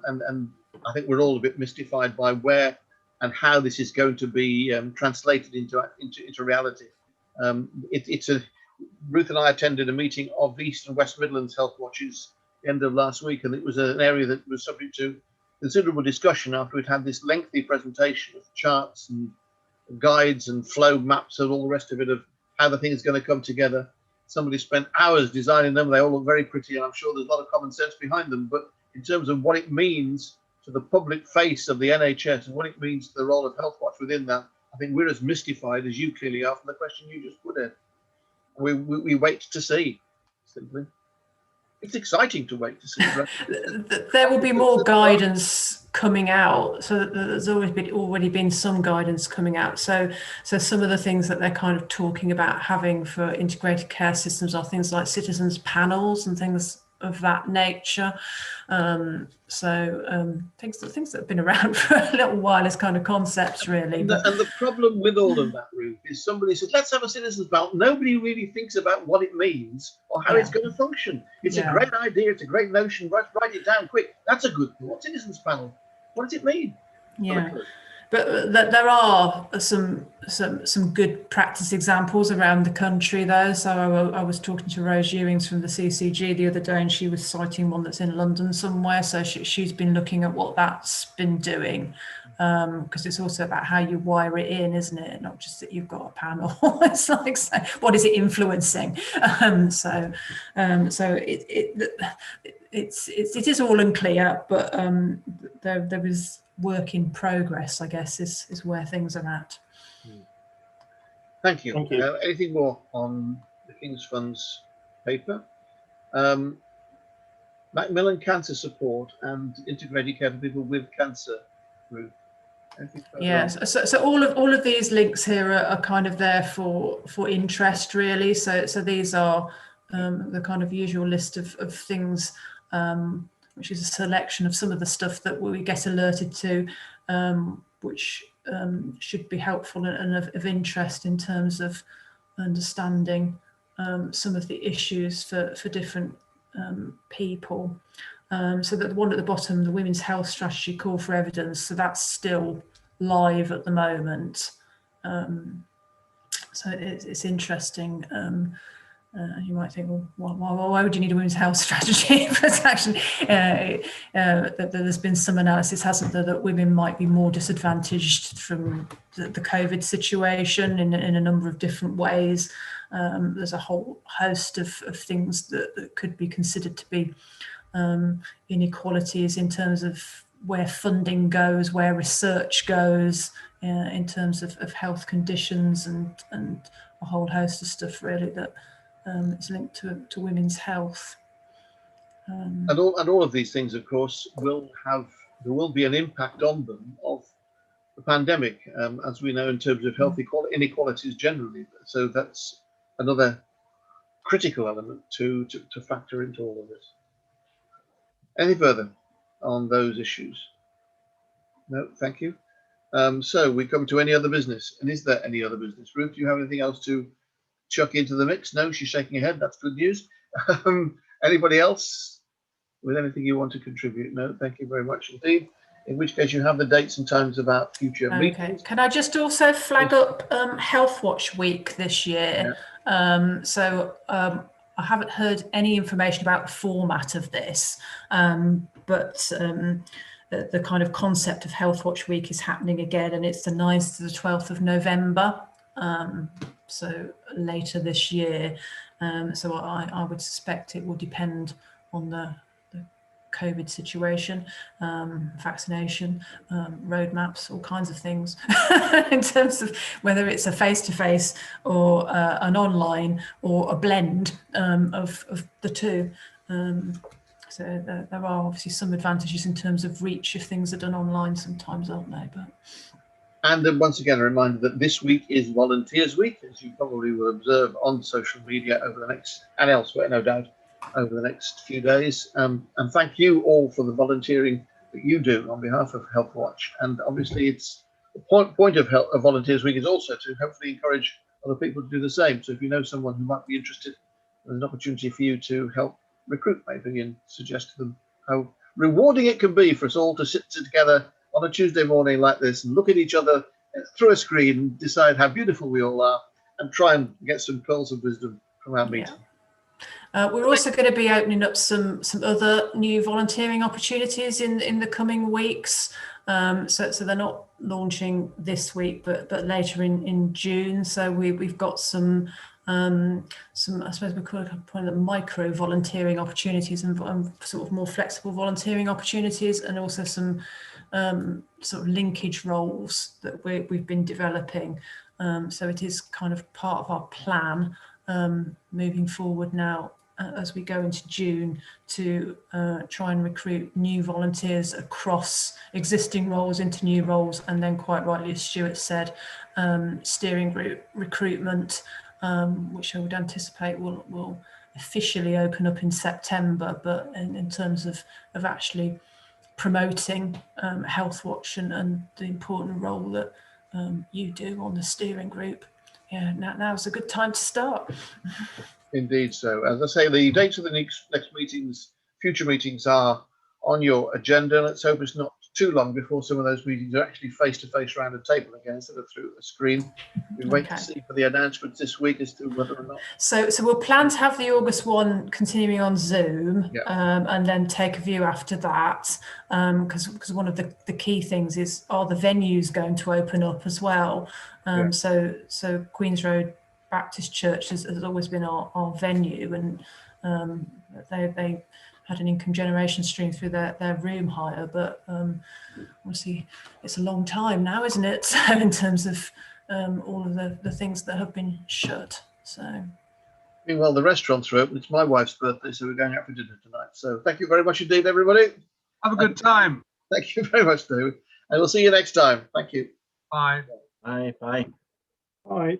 I think we're all a bit mystified by where and how this is going to be translated into reality. Ruth and I attended a meeting of East and West Midlands Health Watches the end of last week, and it was an area that was subject to considerable discussion after we'd had this lengthy presentation of charts and guides and flow maps and all the rest of it of how the thing is going to come together. Somebody spent hours designing them. They all look very pretty, and I'm sure there's a lot of common sense behind them. But in terms of what it means to the public face of the NHS and what it means to the role of Health Watch within that, I think we're as mystified as you clearly are from the question you just put in. We wait to see, simply. It's exciting to wait to see. There will be more guidance coming out. So there's already been some guidance coming out. So some of the things that they're kind of talking about having for integrated care systems are things like citizens panels and things of that nature. Things that have been around for a little while as kind of concepts, really. And the problem with all of that, Ruth, is somebody says, let's have a citizens panel. Nobody really thinks about what it means or how it's going to function. It's a great idea. It's a great notion. Write it down quick. That's a good thought. Citizens panel. What does it mean? Yeah. But there are some good practice examples around the country, though. So I was talking to Rose Ewings from the CCG the other day, and she was citing one that's in London somewhere. So she's been looking at what that's been doing, because it's also about how you wire it in, isn't it? Not just that you've got a panel. It's like, so what is it influencing? So it is all unclear, but there is work in progress, I guess, is where things are at. Thank you. Thank you. Anything more on the King's Fund's paper? Macmillan Cancer Support and Integrated Care for People with Cancer Group. Yes, so all of these links here are kind of there for interest, really. So these are the kind of usual list of things, which is a selection of some of the stuff that we get alerted to, which should be helpful and of interest in terms of understanding some of the issues for different people. So that the one at the bottom, the Women's Health Strategy Call for Evidence, so that's still live at the moment. So it's interesting. You might think, well, why would you need a women's health strategy? But actually, there's been some analysis, hasn't there, that women might be more disadvantaged from the COVID situation in a number of different ways. There's a whole host of things that could be considered to be inequalities in terms of where funding goes, where research goes, in terms of health conditions and a whole host of stuff really that is linked to women's health. And all of these things, of course, there will be an impact on them of the pandemic, as we know, in terms of health inequalities generally. So that's another critical element to factor into all of this. Any further on those issues? No, thank you. So we come to any other business. And is there any other business? Ruth, do you have anything else to chuck into the mix? No, she's shaking her head. That's good news. Anybody else with anything you want to contribute? No, thank you very much indeed. In which case you have the dates and times of our future meetings. Can I just also flag up Health Watch Week this year? Yeah. I haven't heard any information about the format of this, but the kind of concept of Health Watch Week is happening again, and it's the 9th to the 12th of November, so later this year. So I would suspect it will depend on the COVID situation, vaccination, roadmaps, all kinds of things in terms of whether it's a face-to-face or an online or a blend of the two. So there are obviously some advantages in terms of reach if things are done online sometimes, aren't they? But and then once again, a reminder that this week is Volunteers Week, as you probably will observe on social media over the next, and elsewhere, no doubt, over the next few days. And thank you all for the volunteering that you do on behalf of Health Watch. And obviously it's the point of Volunteers Week is also to hopefully encourage other people to do the same. So if you know someone who might be interested, there's an opportunity for you to help recruit maybe and suggest to them how rewarding it can be for us all to sit together on a Tuesday morning like this and look at each other through a screen and decide how beautiful we all are and try and get some pearls of wisdom from our meeting. We're also going to be opening up some other new volunteering opportunities in the coming weeks. So they're not launching this week, but later in June. So we've got some I suppose we call it micro volunteering opportunities and sort of more flexible volunteering opportunities, and also some sort of linkage roles that we've been developing. So it is kind of part of our plan moving forward now as we go into June to try and recruit new volunteers across existing roles into new roles, and then quite rightly, as Stuart said, steering group recruitment, which I would anticipate will officially open up in September, but in terms of actually promoting Health Watch and the important role that you do on the steering group, yeah, now's a good time to start. Indeed. So, as I say, the dates of the next meetings, future meetings, are on your agenda. Let's hope it's not too long before some of those meetings are actually face-to-face around a table again instead of through a screen. We wait to see for the announcements this week as to whether or not. So we'll plan to have the August one continuing on Zoom, and then take a view after that, because one of the key things is, are the venues going to open up as well? So Queen's Road Baptist Church has always been our venue, and they had an income generation stream through their room hire, but obviously it's a long time now, isn't it? So in terms of all of the things that have been shut. So. Meanwhile, the restaurants are open. It's my wife's birthday, so we're going out for dinner tonight. So thank you very much indeed, everybody. Have a good time. Thank you very much, David. And we'll see you next time. Thank you. Bye. Bye. Bye. Bye.